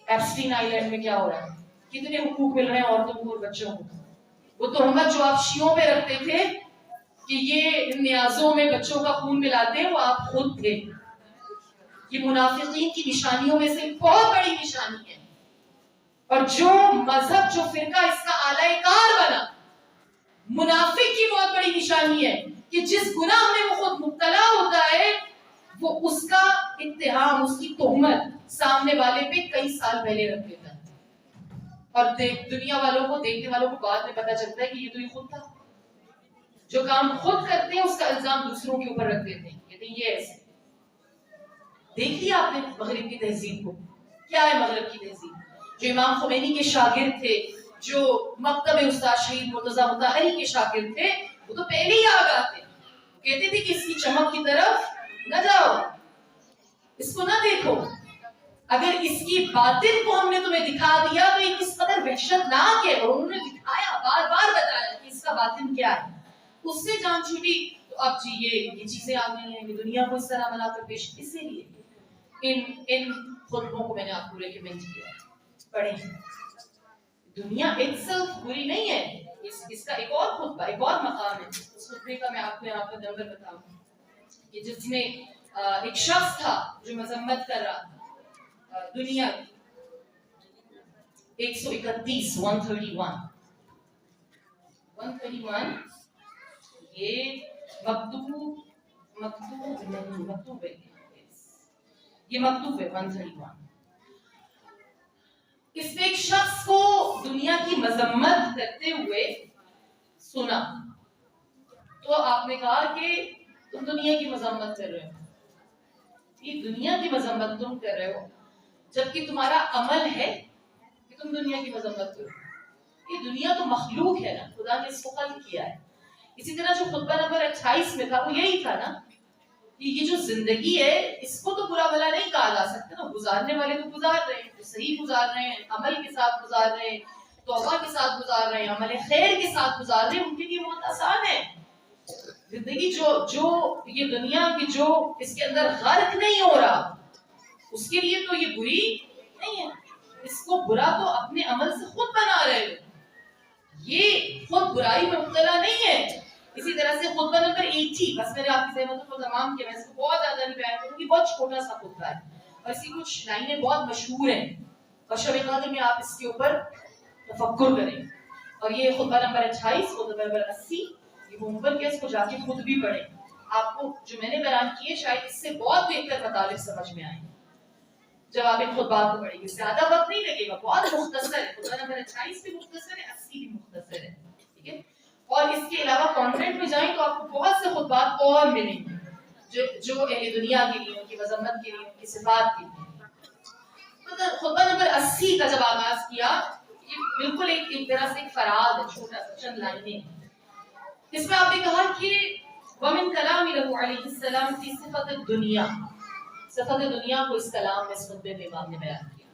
ایپسٹین آئی لینڈ میں کیا ہو رہا ہے، کتنے حقوق مل رہے ہیں عورتوں کو اور بچوں کو۔ وہ تہمت جو آپ شیعوں پہ رکھتے تھے کہ یہ نیازوں میں بچوں کا خون ملاتے ہیں، وہ آپ خود تھے۔ یہ منافقین کی نشانیوں میں سے بہت بڑی نشانی ہے، اور جو مذہب جو فرقہ اس کا اعلی کار بنا، منافق کی بہت بڑی نشانی ہے کہ جس گناہ میں وہ خود مبتلا ہوتا ہے وہ اس کا اتہام، اس کی تہمت سامنے والے پہ کئی سال پہلے رکھ دیتا ہے، اور دنیا والوں کو، دیکھنے والوں کو بعد میں پتا چلتا ہے کہ یہ تو یہ خود تھا۔ جو کام خود کرتے ہیں اس کا الزام دوسروں کے اوپر رکھ دیتے ہیں، کہتے ہیں یہ ایسے۔ دیکھ لیا آپ نے مغرب کی تہذیب کو، کیا ہے مغرب کی تہذیب؟ جو امام خمینی کے شاگرد تھے، جو مکتب استاد شہید مرتضی مطہری کے شاگرد تھے، وہ تو پہلے ہی آگاہ تھے، کہتے تھے کہ اس کی چمک کی طرف نہ جاؤ، اس کو نہ دیکھو، اگر اس کی باطن کو ہم نے تمہیں دکھا دیا تو یہ کس قدر وحشتناک ہے، اور انہوں نے دکھایا، بار بار بتایا کہ اس کا باطن کیا ہے۔ اس سے جان چھوٹی تو اب جی یہ چیزیں آ گئی ہیں، یہ دنیا کو اس طرح بنا کر پیش، اسی لیے ان خطبوں کو میں نے آپ کو ریکمینڈ کیا، پڑھیں۔ دنیا ایک صرف بری نہیں ہے، اس کا ایک اور خطبہ، ایک اور مقام ہے، اس خطبے کا میں آپ کو نمبر بتاؤں کہ جس میں ایک شخص تھا جو مذمت کر رہا تھا دنیا کی، 131 یہ مکتوب ہے، یہ مکتوب ہے 131۔ اس میں ایک شخص کو دنیا کی مذمت کرتے ہوئے سنا، تو آپ نے کہا کہ تم دنیا کی مذمت کر رہے ہو، یہ دنیا کی مذمت تم کر رہے ہو جبکہ تمہارا عمل ہے کہ تم دنیا کی مذمت کرو۔ یہ دنیا تو مخلوق ہے نا، خدا نے اس کو خلق کیا ہے۔ اسی طرح جو خطبہ نمبر 28 میں تھا وہ یہی تھا نا کہ یہ جو زندگی ہے اس کو تو برا بھلا نہیں کہا جا سکتا نا، گزارنے والے تو گزار رہے ہیں، جو صحیح گزار رہے ہیں، عمل کے ساتھ گزار رہے ہیں، توبہ کے ساتھ گزار رہے ہیں، عمل خیر کے ساتھ گزار رہے ہیں، ان کے لیے بہت آسان ہے زندگی۔ جو یہ دنیا کی جو اس کے اندر غرق نہیں ہو رہا اس کے لیے تو یہ بری نہیں ہے، اس کو برا تو اپنے عمل سے خود بنا رہے ہو، یہ خود برائی میں مبتلا نہیں ہے۔ اسی طرح سے خطبہ نمبر 80، بس میں نے آپ کی زحمتوں کو تمام کیا، میں اس کو بہت زیادہ نہیں بیان کروں گی، بہت چھوٹا سا خطبہ ہے اور اس کی کچھ لائنیں بہت مشہور ہیں، اور شب قدر میں آپ اس کے اوپر تفکر کریں۔ اور یہ خطبہ نمبر 28، خطبہ نمبر 80، یہ ہوم ورک ہے، اس کو جا کے خود بھی پڑھیں۔ آپ کو جو میں نے بیان کیے شاید اس سے بہت بہتر مطالب سمجھ میں آئیں جب آپ ان خطبات کو پڑھیں گے. زیادہ وقت نہیں لگے گا, بہت مختصر ہے. خطبہ نمبر 28 بھی مختصر ہے, 80 بھی مختصر ہے. ٹھیک ہے. اور اس کے علاوہ کانٹینٹ میں جائیں تو آپ کو بہت سے خطبات اور ملیں گے جو اہل دنیا کے لیے, ان کی مذمت کے لیے, ان کی صفات کے لیے. خطبہ نمبر 80 کا جب آغاز کیا, یہ بالکل ایک طرح سے ایک فراز ہے, چھوٹا سا چند لائنیں. اس میں آپ نے کہا کہ وَمِن كَلَامِ لَهُ عَلَيْهِ السَّلَامِ فِي صِفَةِ الدُّنْيَا, صفت دنیا کو اس کلام میں اس خطبے میں امام نے بیان کیا.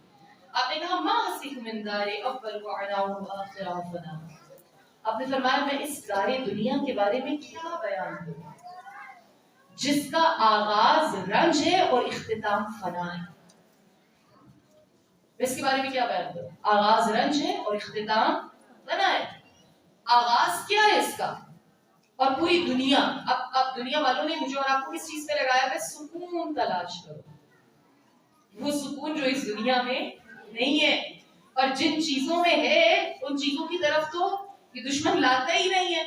آپ نے کہا ما حسیک من دار اول وعنا وآخر وفنا. آپ نے فرمایا میں اس دار دنیا کے بارے میں کیا بیان کروں جس کا آغاز رنج ہے اور اختتام فنا ہے. اس کے بارے میں کیا بیان کروں؟ آغاز رنج ہے اور اختتام فنا ہے. آغاز کیا ہے اس کا؟ اور پوری دنیا, اب دنیا والوں نے مجھے اور آپ کو کس چیز پہ لگایا ہے؟ سکون تلاش کرو. وہ سکون جو اس دنیا میں نہیں ہے, اور جن چیزوں میں ہے ان چیزوں کی طرف تو یہ دشمن لاتا ہی نہیں ہے.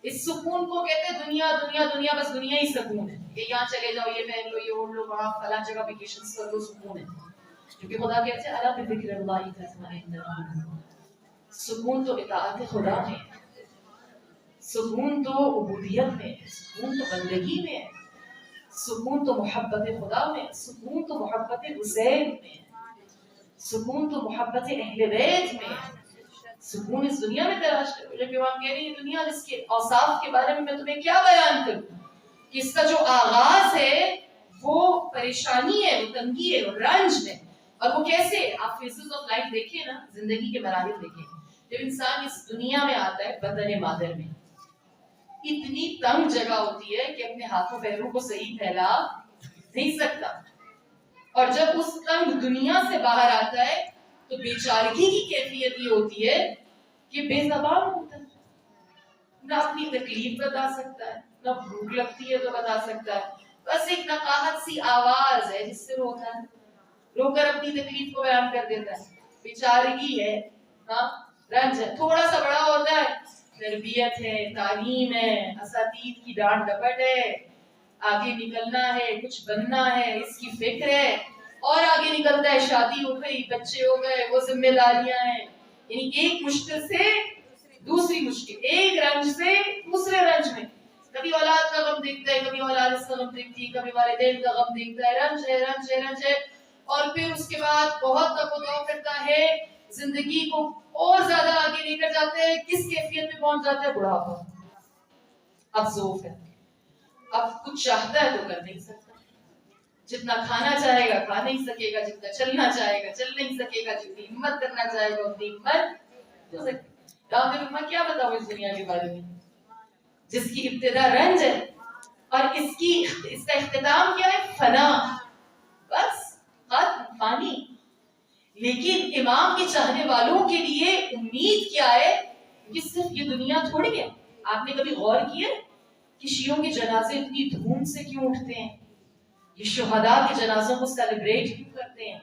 اس سکون کو کہتے ہیں دنیا دنیا دنیا, بس دنیا ہی سکون ہے کہ یہاں چلے جاؤ, یہ پہن لو, یہ اوڑھ لو, وہاں فلاں جگہ ویکیشنز کر لو, سکون ہے. کیونکہ خدا کہتے ہیں الا بذکر اللہ تطمئن القلوب. سکون تو اطاعت خدا میں, سکون تو عبودیت میں, سکون تو بندگی میں, سکون تو محبت خدا میں, سکون تو محبت حسین میں, سکون تو محبت اہل بیت میں. سکون اس دنیا میں تلاش کرو. جب امام کہہ رہی ہے دنیا جس کے اوصاف کے بارے میں تمہیں کیا بیان کروں کہ اس کا جو آغاز ہے وہ پریشانی ہے, وہ تنگی ہے, وہ رنج ہے. اور وہ کیسے؟ آپ فیزز آف لائف دیکھیں نا, زندگی کے مراحل دیکھیں. جب انسان اس دنیا میں آتا ہے بدن مادر میں, اتنی تنگ جگہ ہوتی ہے کہ اپنے ہاتھوں پیروں کو صحیح پھیلا نہیں سکتا. اور جب اس تنگ دنیا سے باہر آتا ہے تو بیچارگی کی کیفیت یہ ہوتی ہے کہ بے زبان ہوتا ہے, نہ اپنی تکلیف بتا سکتا ہے, نہ بھوک لگتی ہے تو بتا سکتا ہے, بس ایک نقاہت سی آواز ہے جس سے روتا ہے, رو کر اپنی تکلیف کو بیان کر دیتا ہے. بیچارگی ہے, ہاں رنج ہے. تھوڑا سا بڑا ہوتا ہے, تربیت ہے, تعلیم ہے, اساتید کی ڈانٹ ڈپٹ ہے, آگے نکلنا ہے, کچھ بننا ہے, اس کی فکر ہے. اور آگے نکلتا ہے, شادی ہو گئی, بچے ہو گئے, وہ ذمہ داریاں ہیں. یعنی ایک مشکل سے دوسری مشکل, ایک رنج سے دوسرے رنج میں. کبھی اولاد کا غم دیکھتا ہے, کبھی اولاد اس کا غم دیکھتی ہے, کبھی والدین کا غم دیکھتا ہے. رنج ہے, رنج ہے, رنج ہے. اور پھر اس کے بعد بہت تک و دو کرتا ہے, زندگی کو اور زیادہ آگے لے کر جاتے ہیں. کس کیفیت میں پہنچ جاتا ہے؟ بڑھاپا. اب ذوق ہے, اب کچھ چاہتا ہے تو کر نہیں سکتا. جتنا کھانا چاہے گا کھا نہیں سکے گا, جتنا چلنا چاہے گا چل نہیں سکے گا, جتنی ہمت کرنا چاہے گا اتنی ہمت ہو سکتی. میں کیا بتاؤں اس دنیا کے بارے میں جس کی ابتدا رنج ہے اور اس کا اختتام کیا ہے؟ فنا, بس ختم, فانی. لیکن امام کے چاہنے والوں کے لیے امید کیا ہے کہ صرف یہ دنیا تھوڑی ہے. آپ نے کبھی غور کیا کہ شیعوں کے جنازے اتنی دھوم سے کیوں اٹھتے ہیں؟ یہ شہداء کے جنازوں کو سیلیبریٹ کیوں کرتے ہیں؟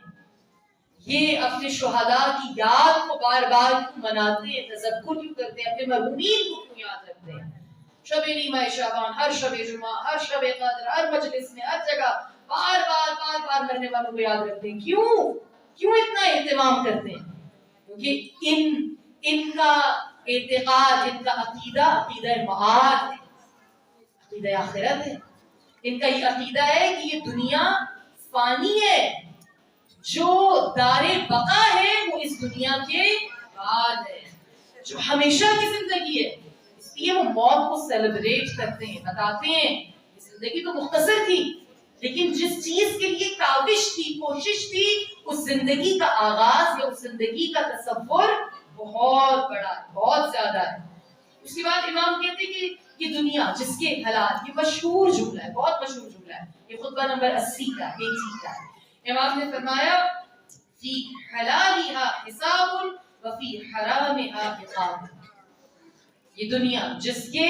یہ اپنے شہداء کی یاد کو بار بار کیوں مناتے ہیں, تذکر کیوں کرتے ہیں, اپنے مرحومین کو کیوں یاد رکھتے ہیں؟ شب نیمہ شعبان, ہر شب جمعہ, ہر شب قدر, ہر مجلس میں, ہر جگہ بار بار مرنے والوں کو یاد رکھتے ہیں. کیوں اتنا اہتمام کرتے ہیں؟ کیونکہ ان کا اعتقاد, ان کا عقیدہ معاد ہے, عقیدہ آخرت ہے. ان کا یہ عقیدہ ہے کہ یہ دنیا فانی ہے, جو دار بقا ہے وہ اس دنیا کے بعد ہے, جو ہمیشہ کی زندگی ہے. اس لیے وہ موت کو سیلیبریٹ کرتے ہیں, بتاتے ہیں زندگی تو مختصر تھی, لیکن جس چیز کے لیے کاوش تھی, کوشش تھی, اس زندگی کا آغاز یا اس زندگی کا تصور بہت بڑا ہے, بہت زیادہ ہے. اس کے بعد امام کہتے ہیں کہ یہ دنیا جس کے حالات, یہ مشہور جملہ ہے, بہت مشہور جملہ ہے, یہ خطبہ نمبر 80 کا 80 کا ہے. امام نے فرمایا فی حلالہا حساب وفی حرامہا عقاب. یہ دنیا جس کے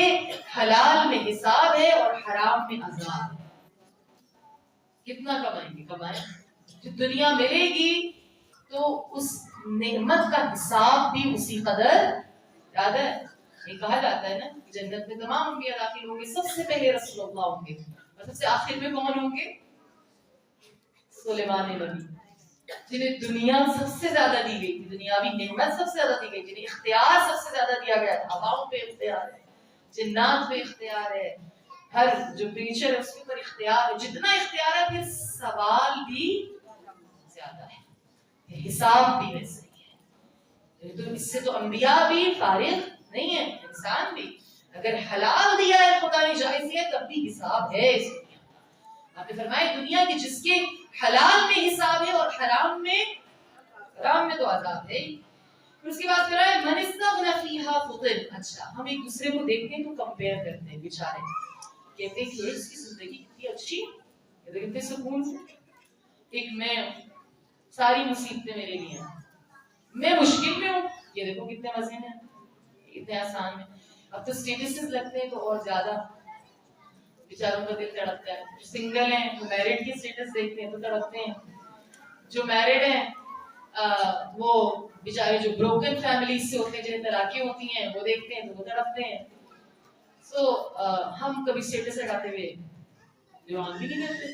حلال میں حساب ہے اور حرام میں عذاب ہے. کتنا کمائیں, جو دنیا ملے گی تو اس نعمت کا حساب بھی اسی قدر زیادہ ہے. یہ کہا جاتا ہے نا کہ جنت میں تمام انبیاء داخل ہوں گے، سب سے پہلے رسول اللہ ہوں گے، اور سب سے آخر میں کون ہوں گے؟ سلیمان نبی، جنہیں دنیا سب سے زیادہ دی گئی تھی، دنیاوی نعمت سب سے زیادہ دی گئی، جنہیں اختیار سب سے زیادہ دیا گیا تھا، ہواؤں پہ اختیار ہے، جنات پہ اختیار ہے، ہر جو کریچر ہے اس کے اوپر اختیار ہے، جتنا اختیار ہے پھر سوال بھی زیادہ ہے، حساب بھی ویسے ہی ہے، تو اس سے تو انبیاء بھی فارغ نہیں ہے، انسان بھی اگر حلال دیا ہے خدا نے جائز دیا تب بھی حساب ہے اس دنیا میں۔ آپ نے فرمایا دنیا کے جس کے حلال میں حساب ہے اور حرام میں تو عذاب ہے۔ پھر اس کے بعد پھر ہے من استغنى فيها فطن۔ اچھا ہم ایک دوسرے کو دیکھتے ہیں تو کمپیئر کرتے ہیں بیچارے، کہتے ہیں کہ اس کی زندگی کتنی اچھی، کتنے سکون سے، ایک میں ساری مصیبتیں میرے لیے ہیں، میں مشکل میں ہوں، یہ دیکھو کتنے مزے میں کتنے آسان میں۔ اب تو اسٹیٹسز لگتے ہیں تو اور زیادہ بیچاروں کا دل تڑپتا ہے، جو سنگل ہیں وہ میرڈ کی اسٹیٹس دیکھتے ہیں تو تڑپتے ہیں، جو میرڈ ہیں وہ بیچارے جو بروکن فیملیز سے ہوتے ہیں جنہیں طلاقیں ہوتی ہیں وہ دیکھتے ہیں تو وہ تڑپتے ہیں۔ سو ہم کبھی اسٹیٹس لگاتے ہوئے جوان بھی نہیں کرتے،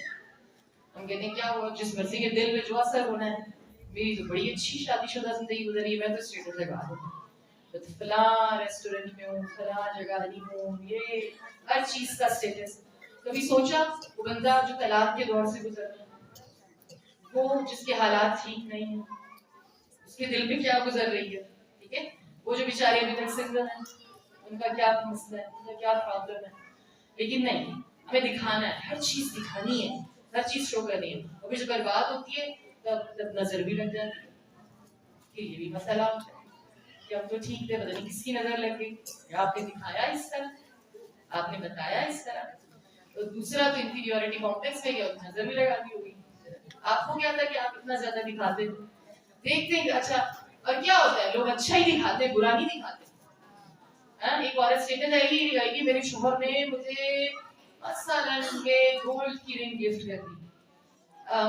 ہم کہتے ہیں کیا ہوا، جس مرضی کے دل میں جو اثر ہونا ہے، میری تو بڑی اچھی شادی شدہ زندگی گزری ہے، میں تو اسٹیٹس لگا دوں، فلاں ریسٹورنٹ میں ہوں، فلاں جگہ نہیں ہوں، یہ ہر چیز کا اسٹیٹس۔ کبھی سوچا وہ بندہ جو طلاق کے دور سے گزر رہا ہے، وہ جس کے حالات ٹھیک نہیں ہیں، اس کے دل پہ کیا گزر رہی ہے، ٹھیک ہے، وہ جو بیچارے ابھی تک سنگل ہیں ان کا کیا مسئلہ ہے، ان کا کیا پرابلم ہے، لیکن نہیں، ہمیں دکھانا ہے، ہر چیز دکھانی ہے، ہر چیز شو کرنی ہے، اور جب برباد ہوتی ہے تب نظر بھی لگ جاتی ہے کہ یہ بھی مسئلہ ہوتا ہے کہ ہم تو ٹھیک تھے، پتہ نہیں کس کی نظر لگ گئی، آپ نے دکھایا اس طرح، آپ نے بتایا اس طرح، تو دوسرا تو انفیریورٹی کمپلیکس ہے، کہ نظر بھی لگا دی ہوگی، آپ کو کیا تھا کہ آپ اتنا زیادہ دکھاتے تھے، دیکھتے ہیں کہ اچھا، اور کیا ہوتا ہے لوگ اچھا ہی دکھاتے ہیں، برا نہیں دکھاتے۔ ایک عورت اسٹیٹس آئے گی میرے شوہر نے مجھے مثلاً یہ گولڈ کی رنگ گفٹ کر دی،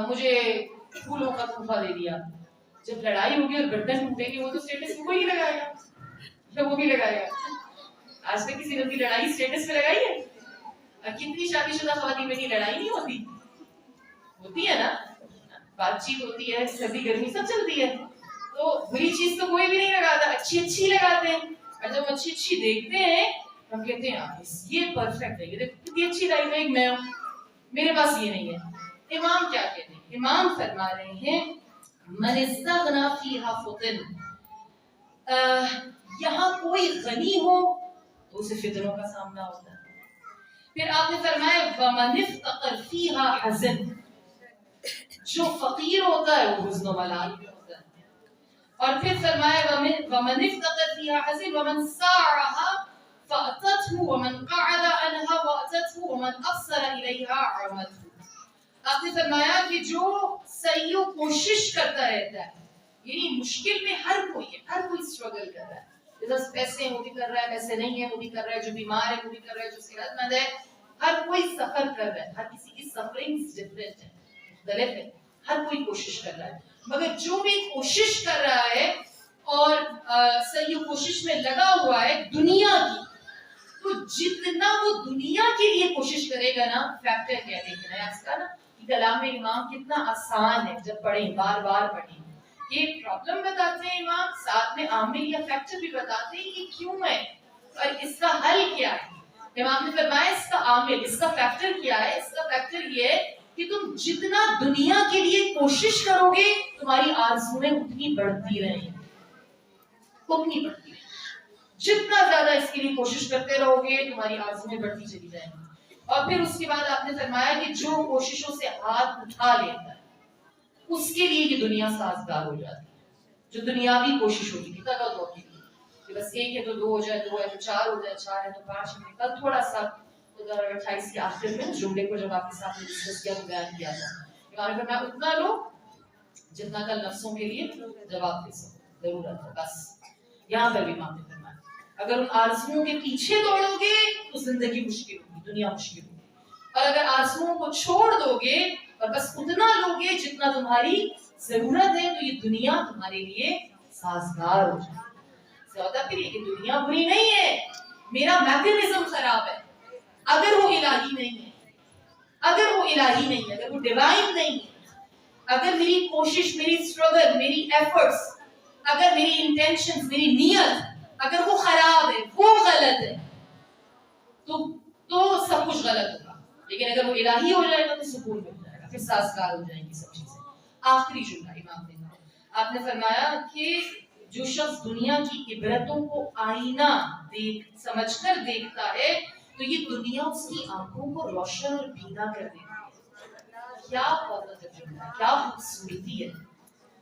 مجھے پھولوں کا تحفہ دے دیا، جب لڑائی ہوگی اور گردن ٹوٹے گی وہ تو اسٹیٹس میں وہی لگائے گا، تو وہ بھی لگائے گا۔ آج تک کسی نے اپنی لڑائی اسٹیٹس پہ لگائی ہے؟ کتنی شادی شدہ خواتین میں لڑائی نہیں ہوتی ہے نا، بات چیت ہوتی ہے، سردی گرمی سب چلتی ہے، تو بری چیز تو کوئی بھی نہیں لگاتا، اچھی لگاتے ہیں، اور جب اچھی دیکھتے ہیں ہم کہتے ہیں یہ پرفیکٹ ہے، یہ دیکھو کتنی اچھی لائف ہے، میں ہوں، میرے پاس یہ نہیں ہے۔ امام کیا کہتے ہیں؟ امام فرما رہے ہیں من استغنا فیہا فطن، یہاں کوئی غنی ہو تو اسے فتنوں کا سامنا ہوتا ہے۔ پھر آپ نے فرمایا ومن افتقر فیہا حزن، جو فقیر ہوتا ہے وہ حزن و ملال میں ہوتا ہے۔ اور پھر فرمایا ومن افتقر فیہا حزن ومن ساعها فأتته ومن قعد عنها وأتته ومن أبصر إليها عمته۔ آپ نے فرمایا کہ جو سعی و کوشش کرتا رہتا ہے، یعنی مشکل میں ہر کوئی اسٹرگل کر رہا ہے، جیسا پیسے ہیں وہ بھی کر رہا ہے، پیسے نہیں ہے وہ بھی کر رہا ہے، جو بیمار ہے وہ بھی کر رہا ہے، جو صحت مند ہے، ہر کوئی سفر کر رہا ہے، ہر کسی کی سفرنگ ڈفرینٹ ہے، مختلف ہے، ہر کوئی کوشش کر رہا ہے، مگر جو بھی کوشش کر رہا ہے اور سعی و کوشش میں لگا ہوا ہے دنیا کی، تو جتنا وہ دنیا کے لیے کوشش کرے گا نا، فیکٹر کیا دیکھنا ہے اس کا نا، کلام امام کتنا آسان ہے، جب پڑھیں بار بار پڑھیں، یہ پرابلم بتاتے ہیں امام، ساتھ میں عامل یا فیکٹر بھی بتاتے ہیں کہ کیوں ہے اور اس کا حل کیا ہے۔ امام نے فرمایا اس کا عامل، اس کا فیکٹر کیا ہے؟ اس کا فیکٹر یہ ہے کہ تم جتنا دنیا کے لیے کوشش کرو گے تمہاری آرزویں اتنی بڑھتی رہیں، اتنی بڑھتی رہیں، جتنا زیادہ اس کے لیے کوشش کرتے رہو گے تمہاری آرزویں بڑھتی چلی جائیں گی۔ اور پھر اس کے بعد آپ نے فرمایا کہ جو کوششوں سے ہاتھ اٹھا لیتا ہے اس کے لیے یہ دنیا سازگار ہو جاتی ہے، جو دنیاوی کوشش ہوتی تھی تگا دو کی، کہ بس ایک ہے تو دو ہو جائے، دو ہے تو چار ہو جائے، چار ہے تو پانچ ہو جائے۔ کل تھوڑا سا 2028 کے آخر میں جملے کو جب آپ کے سامنے ڈسکس کیا تو بیان کیا تھا، امام نے فرمایا اتنا لو جتنا کل نفسوں کے لیے جواب دے سکو، ضرورت ہے، بس یہاں پر بھی امام نے فرمایا اگر ان آرزوؤں کے پیچھے دوڑو گے تو زندگی مشکل ہوگی، دنیا مشکل ہوگی، اور اگر آرزوؤں کو چھوڑ دو گے اور بس اتنا لو گے جتنا تمہاری ضرورت ہے تو یہ دنیا تمہارے لیے سازگار ہو جائے گی۔ زیادہ پھر یہ کہ دنیا بری نہیں ہے، میرا میکنزم خراب ہے. اگر وہ الہی نہیں ہے، اگر وہ الہی نہیں ہے، اگر وہ ڈیوائن نہیں ہے، اگر میری کوشش، میری اسٹرگل، میری ایفرٹس، اگر میری انٹینشن، میری نیت اگر وہ خراب ہے، وہ غلط ہے، تو سب کچھ غلط ہوگا. لیکن اگر وہ الہی ہو جائے گا تو سکون مل جائے گا، پھر سازگار ہو جائیں گی سب چیزیں. آخری جملہ امام نے کہا، آپ نے فرمایا کہ جو شخص دنیا کی عبرتوں کو آئینہ سمجھ کر دیکھتا ہے تو یہ دنیا اس کی آنکھوں کو روشن اور بینا کر دیتی ہے. کیا بہت جملہ، کیا خوبصورتی ہے.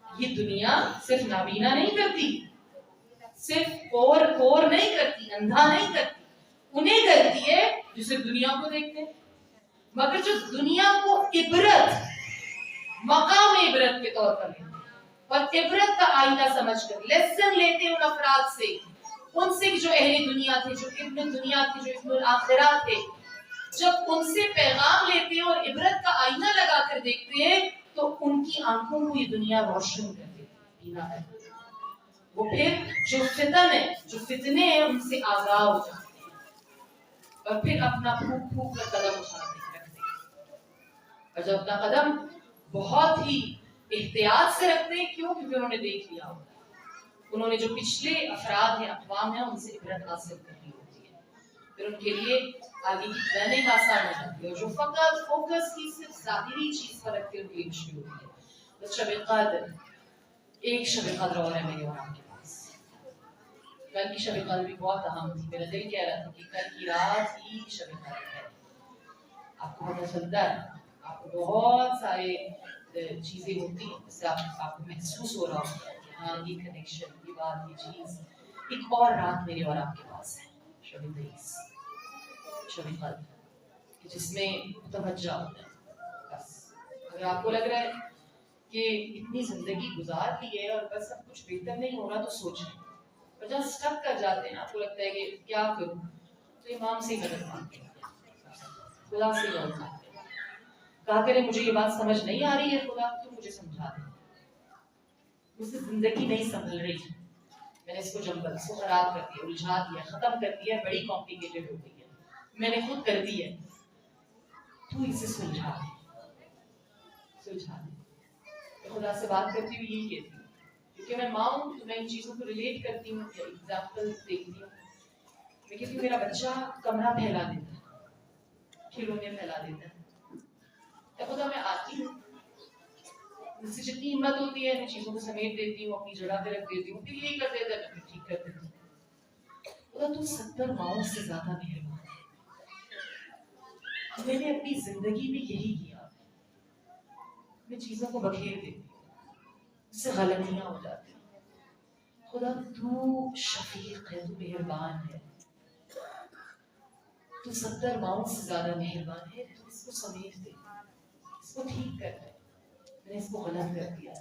یہ دنیا صرف نابینا نہیں کرتی، صرف کور نہیں کرتی، اندھا نہیں کرتی، انہیں کرتی ہے جو صرف دنیا کو دیکھتے ہیں. مگر جو دنیا کو عبرت، مقام عبرت کے طور پر لیتے اور عبرت کا آئینہ سمجھ کر لیسن لیتے ان افراد سے، ان سے جو اہل دنیا تھے، جو ابن دنیا تھے، جو ابن الآخرہ تھے، جب ان سے پیغام لیتے ہیں اور عبرت کا آئینہ لگا کر دیکھتے ہیں تو ان کی آنکھوں کو یہ دنیا روشن کر دیتی ہے. وہ پھر جو فتن ہے، جو فتنے ہیں ان سے آگاہ ہو جاتے ہیں اور پھر اپنا پھوک پھوک کر قدم اٹھاتے رکھتے ہیں. اور جب اپنا قدم بہت ہی احتیاط سے رکھتے ہیں، کیوں؟ کیونکہ انہوں نے دیکھ لیا ہوتا ہے، انہوں نے جو پچھلے افراد ہیں، اقوام ہیں، ان سے عبرت حاصل کرنی ہوتی ہے. پھر ان کے لیے آگے کی پلاننگ آسان ہو جاتی ہے، اور جو فقط فوکس کی صرف ظاہری چیز پر رکھتے ہیں ان کے لیے مشکل ہوتی ہے. بس شب قدر، ایک شب قدر اور ہے میرے اور آپ کے پاس. کل کی شب قدر بھی بہت اہم تھی. میرا دل کہہ رہا تھا کہ کل کی رات ہی شب قدر ہے. آپ کو پتہ چلتا ہے، آپ کو بہت سارے چیزیں ہوتی ہیں جس سے آپ کو محسوس ہو رہا ہوتا ہے کہ ہاں یہ کنیکشن، یہ بات، یہ چیز. ایک اور رات میرے اور آپ کے پاس ہے، شب تئیس، شب قدر، جس میں توجہ ہوتا ہے. بس اگر آپ کو لگ رہا ہے کہ اتنی زندگی گزار لی ہے اور بس سب کچھ بہتر نہیں ہو رہا تو سوچیں. اور جہاں اسٹک کر جاتے ہیں، آپ کو لگتا ہے کہ کیا کروں، تو امام سے مدد مانگتے ہیں، خدا سے مدد مانگتے ہیں. کہا کرے مجھے یہ بات سمجھ نہیں آ رہی ہے خدا، تو مجھے سمجھا دے. مجھ سے زندگی نہیں سنبھل رہی، میں نے اس کو جنبل، اس کو خراب کر دیا، الجھا دیا، ختم کر دیا، بڑی کمپلیکیٹڈ ہو گئی ہے، میں نے خود کر دی ہے، تو اسے سلجھا دے، سلجھا دے. خدا سے بات کرتی ہوئی یہی کہتی ہوں، کیونکہ میں ماں ہوں تو میں ان چیزوں کو ریلیٹ کرتی ہوں، ایگزامپل دیکھتی ہوں. میں کہتی ہوں میرا بچہ کمرہ پھیلا دیتا ہے، کھلونے پھیلا دیتا ہے، خدا میں آتی ہوں، مجھ سے جتنی ہمت ہوتی ہے میں چیزوں کو سمیٹ دیتی ہوں، اپنی جگہ پہ رکھ دیتی ہوں، پھر یہی کر دیتا ہے، میں ٹھیک کر دیتی ہوں. خدا تو 70 ماؤں سے زیادہ مہربان ہے. میں نے اپنی زندگی میں یہی کیا، میں چیزوں کو بکھیر دیتی ہوں، اس سے غلطیاں ہو جاتی ہیں. خدا تو شفیق ہے، تو مہربان ہے، تو 70 ماؤں سے زیادہ مہربان ہے. تو اس کو سمیٹ دے، اس کو ٹھیک کر دے، میں نے اس کو غلط کر دیا.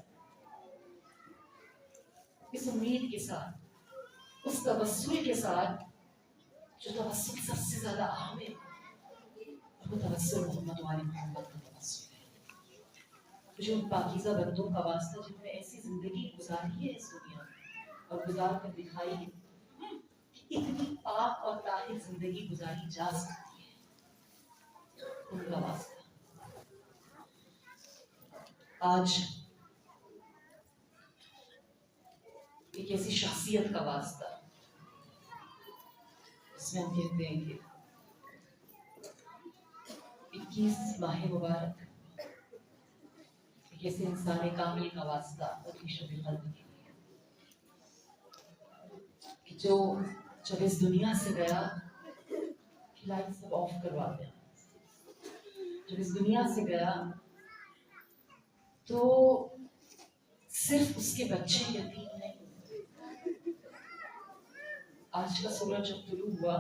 اس امید کے ساتھ، اس توسل کے ساتھ، جو توسل سب سے زیادہ اہم ہے، وہ توسل محمد والی محمد کا توسل ہے. مجھے ان پاکیزہ بندوں کا واسطہ جن نے ایسی زندگی گزاری ہے اس دنیا میں اور گزار کر دکھائی ہے کہ اتنی پاک اور طاہر زندگی گزاری جا سکتی ہے، ان کا واسطہ. آج ایک ایسی شخصیت کا واسطہ اس میں ہم کہتے ہیں کہ 21 ماہ مبارک ایک ایسے انسان کامل کا واسطہ اپنی شب قدر کے لیے کہ جو جب اس دنیا سے گیا کہ لائٹ سب آف کروا دیا. جب اس دنیا سے گیا تو صرف اس کے بچے یتیم نہیں. آج کا سورج جب طلوع ہوا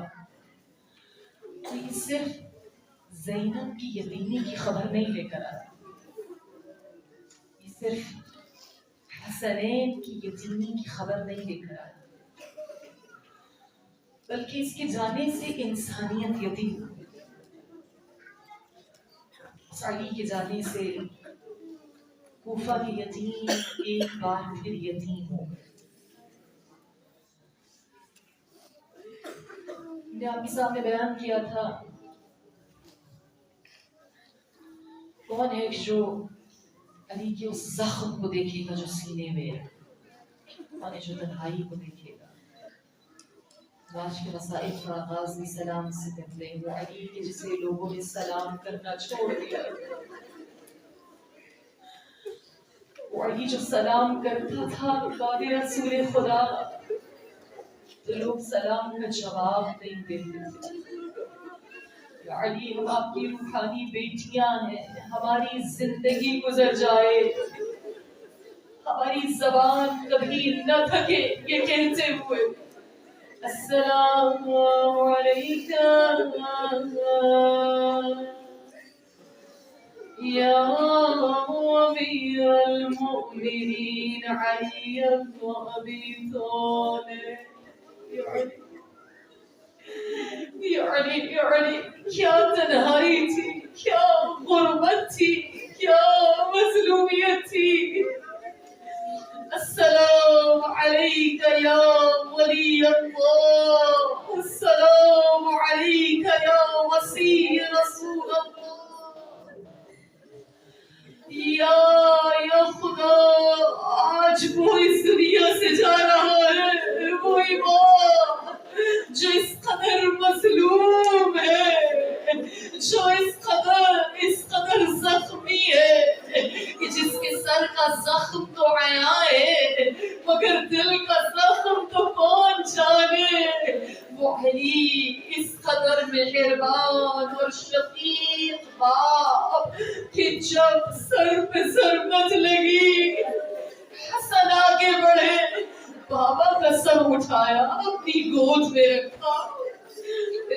تو یہ صرف زینب کی یتیمی کی خبر نہیں لے کر آیا، یہ صرف حسنین کی یتیمی کی خبر نہیں لے کر آیا، بلکہ اس کے جانے سے انسانیت یتیم ہوئی. علی کے جانے سے کوفہ کے یتیم ایک بار پھر یتیم ہو گئے. میں نے آپ کے سامنے بیان کیا تھا کون ہے جو علی کے اس زخم کو دیکھے گا جو سینے میں ہے، کون ہے جو تنہائی کو دیکھے گا۔ آج کے مسائل کا آغاز بھی سلام سے کرتے ہیں، وہ علی کے جسے لوگوں نے سلام کرنا چھوڑ دیا، وہ علی جو سلام کرتا تھا بعد رسول خدا تو لوگ سلام کا جواب نہیں دیتے تھے۔ یا علی ہم آپ کی روحانی بیٹیاں ہیں، ہماری زندگی گزر جائے ہماری زبان کبھی نہ تھکے یہ کہتے ہوئے السلام علیکم یا امیر المؤمنین علی بن ابی طالب۔ یا علی کیا تنہائی تھی، کیا غربت تھی، کیا مظلومیت تھی۔ السلام علیک یا ولی اللہ، السلام علیک یا وصی رسول اللہ۔ یا خدا آج وہ اس دنیا سے جا رہا ہے، وہ امام جو اس قدر مظلوم ہے، جو اس قدر زخمی ہے کہ جس کے سر کا زخم تو عیاں ہے مگر دل کا زخم تو کون جانے۔ وہ علی اس قدر مہربان اور شفیق باپ کہ جب سر پہ ضربت لگی حسن آگے بڑھے، بابا کا سر اٹھایا اپنی گود میں رکھا۔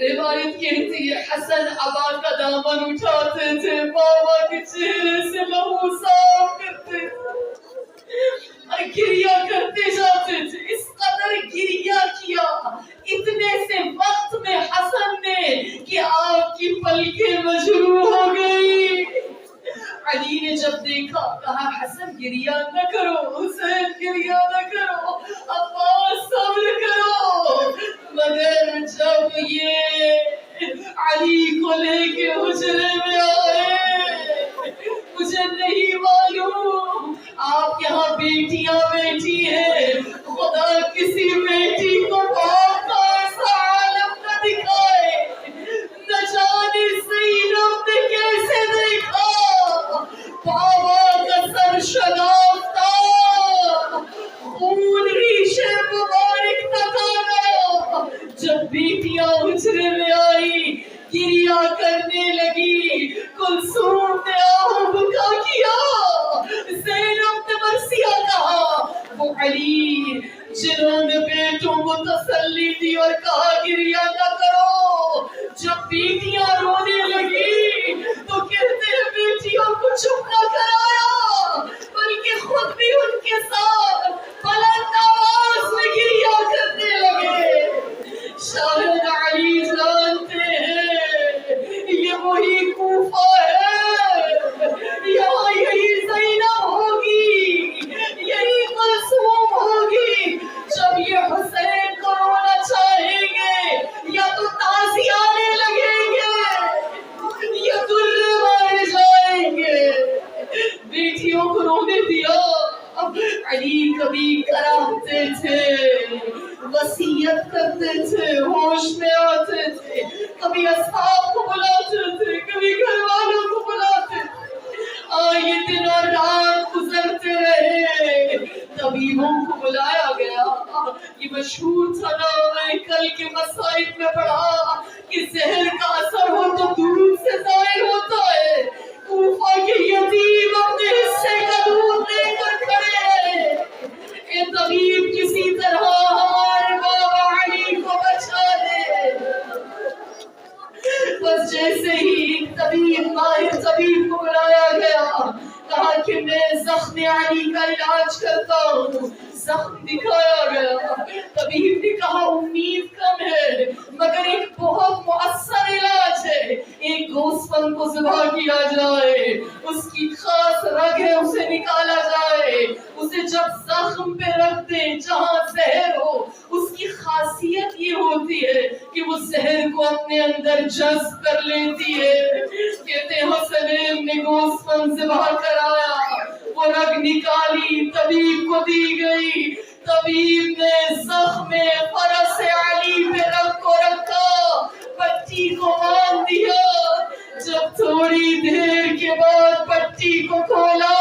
روایت کہتی ہے حسن ابا کا دامن اٹھاتے تھے، بابا کے چہرے سے لہو صاف کرتے تھے اور گریا کرتے جاتے تھے۔ اس قدر گریا کیا اتنے سے وقت میں حسن نے کہ آپ کی پلکیں مجروح ہو گئی۔ علی نے جب دیکھا کہا حسن گریا نہ کرو، حسین گریا نہ کرو، عباس صبر کرو۔ مگر جب یہ علی کو لے کے حجرے میں آئے، مجھے نہیں معلوم آپ یہاں بیٹیاں بیٹھی ہیں، خدا کسی بیٹی کو باپ کا ایسا عالم نہ دکھائے۔ نہ جانے زینب نے کیسے دیکھا بابا کا سر شگافتہ، خون ریشے مبارک تک آ گیا۔ جب بیٹیاں حجرے میں آئی گریا کرنے لگی، کلثوم نے آہ بکا کیا، زینب نے مرثیہ کہا۔ وہ علی جنہوں نے بیٹوں کو تسلی دی اور کہا گریا نہ کرو، جب بیٹیاں رونے لگی تو کہتے ہیں بیٹیوں کو چپ نہ کرایا بلکہ خود بھی ان کے ساتھ بلند آواز میں گریا کرنے لگے۔ شاہد علی جانتے ہیں یہ وہی کوفہ ہے، یہاں یہی زینب ہوگی، یہی کلثوم ہوگی۔ جب یہ حسین کو رونا چاہیں گے یا تو تازی آنے لگیں گے یا درے مارے جائیں گے۔ بیٹیوں کو رونے دیا۔ علی کبھی کراہتے تھے، وصیت کرتے تھے، ہوش میں آتے تھے، کبھی اصحاب کو بلاتے تھے، کبھی گھر والوں کو بلاتے تھے۔ یہ دن اور رات گزرتے رہے، طبیبوں کو بلایا گیا۔ یہ مشہور تھا نام ہے، کل کے مسائل میں پڑھا کہ زہر کا اثر ہو تو دودھ سے ظاہر ہوتا ہے۔ کوفہ کے یتیم اپنے حصے کا دودھ لے کر کھڑے ہیں۔ اے طبیب کسی طرح ہمارے بابا علی کو بچا دے۔ بس جیسے ہی ایک طبیب ماہر طبیب کو بلایا گیا، کہا کہ میں زخم علی کا علاج کرتا ہوں۔ زخم دکھایا گیا، طبیب نے کہا امید کم ہے مگر ایک بہت مؤثر علاج ہے، ایک گوسفند کو ذبح کیا جائے، اس کی خاص رگ ہے اسے نکالا جائے، اسے جب زخم پہ رکھ دیں جہاں زہر ہو، اس کی خاصیت یہ ہوتی ہے کہ وہ اس زہر کو اپنے اندر جذب کر لیتی ہے. کہتے ہیں حسنین نے گوشت ذبح کرایا, وہ رگ نکالی, طبیب کو دی گئی. طبیب نے زخم فرس علی پہ رگ کو رکھا, پٹی کو باندھ دیا. جب تھوڑی دیر کے بعد پٹی کو کھولا,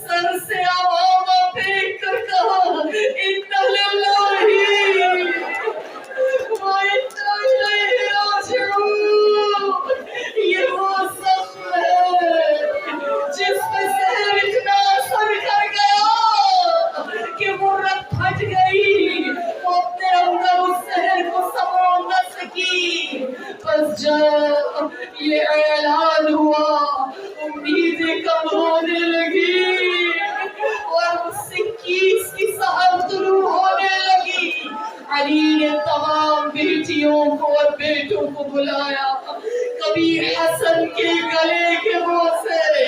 سر سے عمامہ پھینک کر کہا اِنَّ لِلَّهِ وَإِنَّا إِلَيْهِ رَاجِعُونَ. یہ وہ زخم ہے جس میں زہر اتنا اثر کر گیا کہ وہ رگ پھٹ گئی, وہ اپنے اندر اس زہر کو سمو نہ سکی. بس جب یہ اعلان ہوا, امیدیں کم ہونے لگی اور 21 کی سحر طلوع ہونے لگی. علی نے تمام بیٹیوں کو اور بیٹوں کو بلایا. کبیر حسن کے گلے کے بوسے,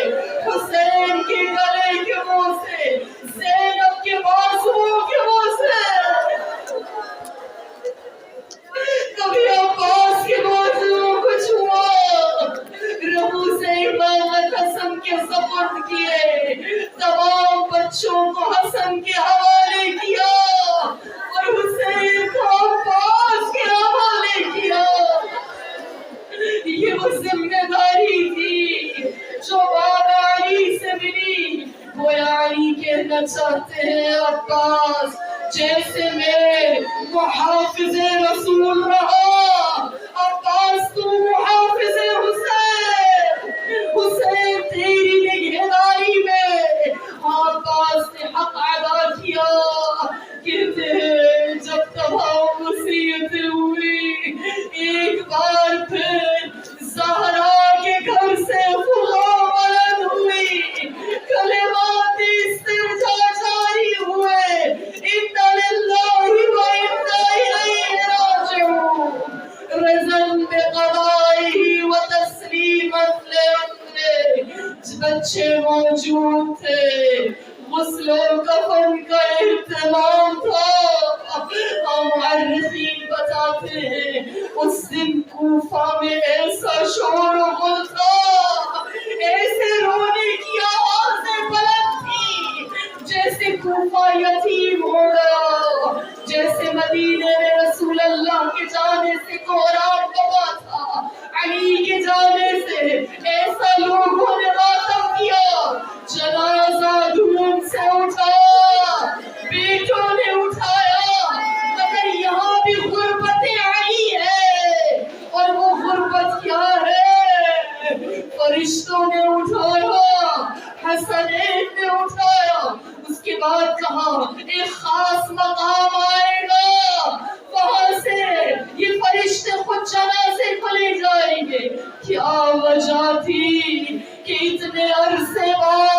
حسین کے گلے کے بوسے, زینب کے بازوؤں کے بوسے, کبھی عباس کے بازوؤں کو چھوا. ربو سے امامت حسن کے سپرد کیے, تمام بچوں کو حسن کے حوالے کیا اور حسین کو عباس کے حوالے کیا. یہ وہ ذمہ داری تھی جو بابا علی سے ملی. گویا علی کہنا چاہتے ہیں عباس جیسے میں محافظ رسول رہا, عباس تو محافظ حسین. حسین تیری نگہداری میں. عباس نے حق ادا کیا. کہتے ہیں جب تمام وصیتیں ہوئی, ایک بار پھر زہرا کے گھر سے فغاں بلند ہوئی, کلمات استرجاع جاری ہوئے, اِنَّ لِلَّهِ وَإِنَّا إِلَيْهِ رَاجِعُونَ. رضاً بِقَضَائِهِ وَتَسْلِيمًا لِأَمْرِهِ. بچے موجود تھے, غسل و کفن کا اہتمام تھا. مورخین بتاتے ہیں اس دن کوفہ میں ایسا شور و غل تھا, ایسے رونے کی آوازیں بلند تھی جیسے کوفہ یتیم ہو گیا, جیسے مدینے میں رسول اللہ کے جانے سے کوہرام کبا تھا. علی کے جانے سے ایسا لوگوں نے ماتم کیا. جنازہ دھوم سے اٹھا, بیٹوں نے اٹھایا, مگر یہاں بھی غربت علی ہے. اور وہ غربت کیا ہے؟ فرشتوں نے اٹھایا, حسنین نے اٹھایا. اس کے بعد کہا ایک خاص مقام آئے گا, وہاں سے یہ فرشتے خود جنازے کو لے جائیں گے. کیا وجہ تھی کہ اتنے عرصے بعد